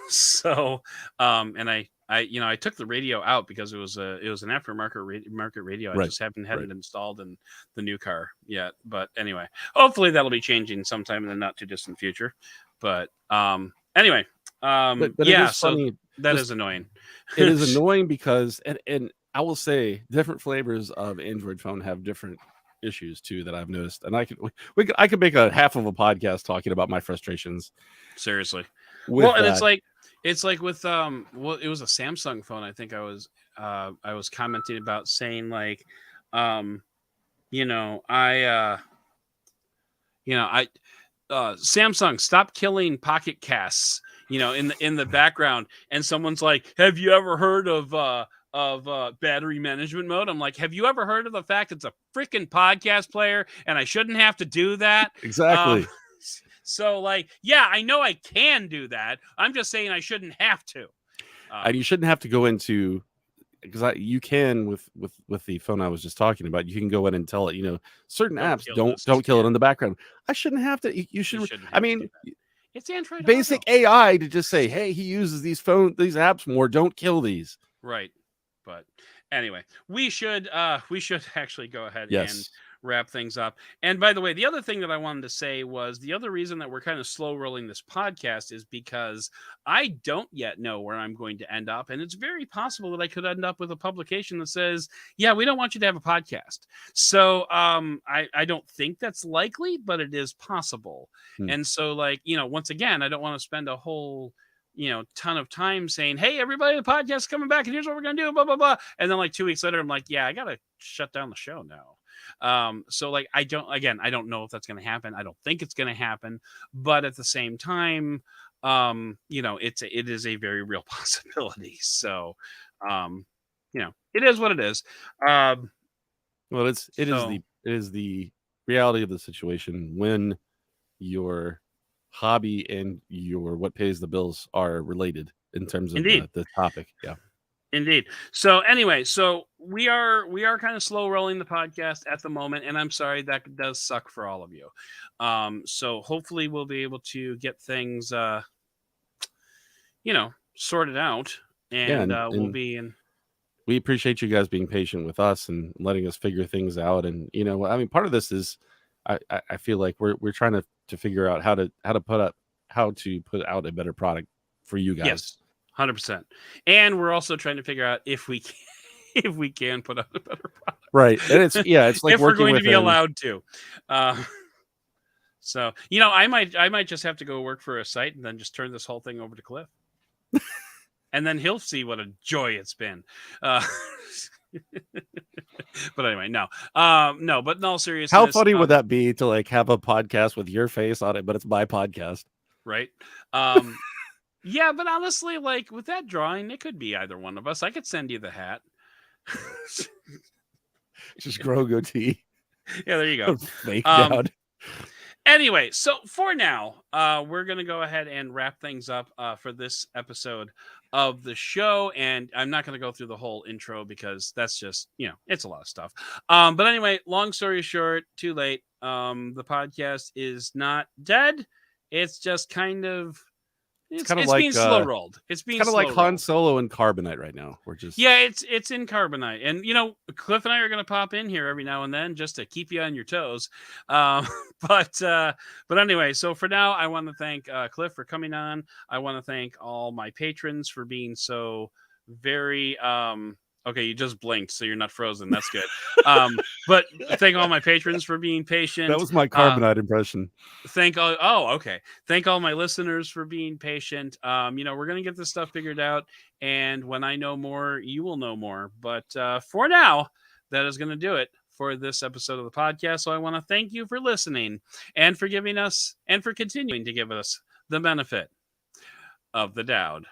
A: So and I took the radio out because it was an aftermarket market radio. I just haven't had it installed in the new car yet. But anyway, hopefully that'll be changing sometime in the not too distant future. But anyway,
B: but yeah, so funny.
A: That is annoying.
B: It is annoying because and I will say different flavors of Android phone have different issues too that I've noticed, and I could make a half of a podcast talking about my frustrations.
A: Seriously. Well, and it's like with it was a Samsung phone. I think I was commenting about saying like, Samsung, stop killing Pocket Casts, in the background, and someone's like, have you ever heard of battery management mode? I'm like, have you ever heard of the fact it's a freaking podcast player and I shouldn't have to do that?
B: Exactly.
A: So like, yeah, I know I can do that. I'm just saying I shouldn't have to.
B: And you shouldn't have to go into, because you can with the phone I was just talking about, you can go in and tell it, certain apps don't kill it in the background. I shouldn't have to. You should. I mean,
A: it's Android
B: basic
A: Auto.
B: AI to just say, hey, he uses these apps more. Don't kill these.
A: Right. But anyway, we should actually go ahead and wrap things up. And by the way, the other thing that I wanted to say was the other reason that we're kind of slow rolling this podcast is because I don't yet know where I'm going to end up. And it's very possible that I could end up with a publication that says, yeah, we don't want you to have a podcast. So I don't think that's likely, but it is possible. And so like, once again, I don't want to spend a whole ton of time saying, hey, everybody, the podcast is coming back and here's what we're going to do, blah, blah, blah. And then like 2 weeks later, I'm like, yeah, I got to shut down the show now. So like, I don't know if that's going to happen. I don't think it's going to happen, but at the same time, it is a very real possibility. So, it is what it is.
B: Well, it is the reality of the situation when your hobby and your what pays the bills are related in terms of the topic. Yeah.
A: Indeed. So anyway, we are kind of slow rolling the podcast at the moment, and I'm sorry that does suck for all of you. So hopefully we'll be able to get things sorted out, and we'll be in.
B: We appreciate you guys being patient with us and letting us figure things out. And part of this is I feel like we're trying to figure out how to put out a better product for you guys.
A: Yes, 100%. And we're also trying to figure out if we can put out a better product.
B: Right. And it's like
A: if we're going to be allowed to. So I might just have to go work for a site and then just turn this whole thing over to Cliff. And then he'll see what a joy it's been. But anyway, no. But in all seriousness,
B: how funny would that be to like have a podcast with your face on it, but it's my podcast,
A: right? Yeah, but honestly, like with that drawing, it could be either one of us. I could send you the hat.
B: Just grow a goatee.
A: Yeah, there you go.
B: Fake out.
A: Anyway, so for now, we're gonna go ahead and wrap things up for this episode of the show, and I'm not gonna go through the whole intro because that's just it's a lot of stuff. But anyway, long story short, too late. The podcast is not dead. It's just kind of
B: It's
A: it's
B: kind of
A: it's being
B: like
A: slow rolled. It's being
B: kind of like
A: slow
B: Han
A: rolled.
B: Solo and Carbonite right now. We're just
A: Yeah, it's in carbonite, and Cliff and I are going to pop in here every now and then just to keep you on your toes. Um, but uh, but anyway, so for now, I want to thank Cliff for coming on. I want to thank all my patrons for being so very. Okay, you just blinked, so you're not frozen. That's good. But thank all my patrons for being
B: that
A: patient.
B: was my Carbonite impression.
A: Thank all. Oh, okay. Thank all my listeners for being patient. We're gonna get this stuff figured out, and when I know more, you will know more. But for now, that is gonna do it for this episode of the podcast. So I want to thank you for listening and for giving us and for continuing to give us the benefit of the doubt.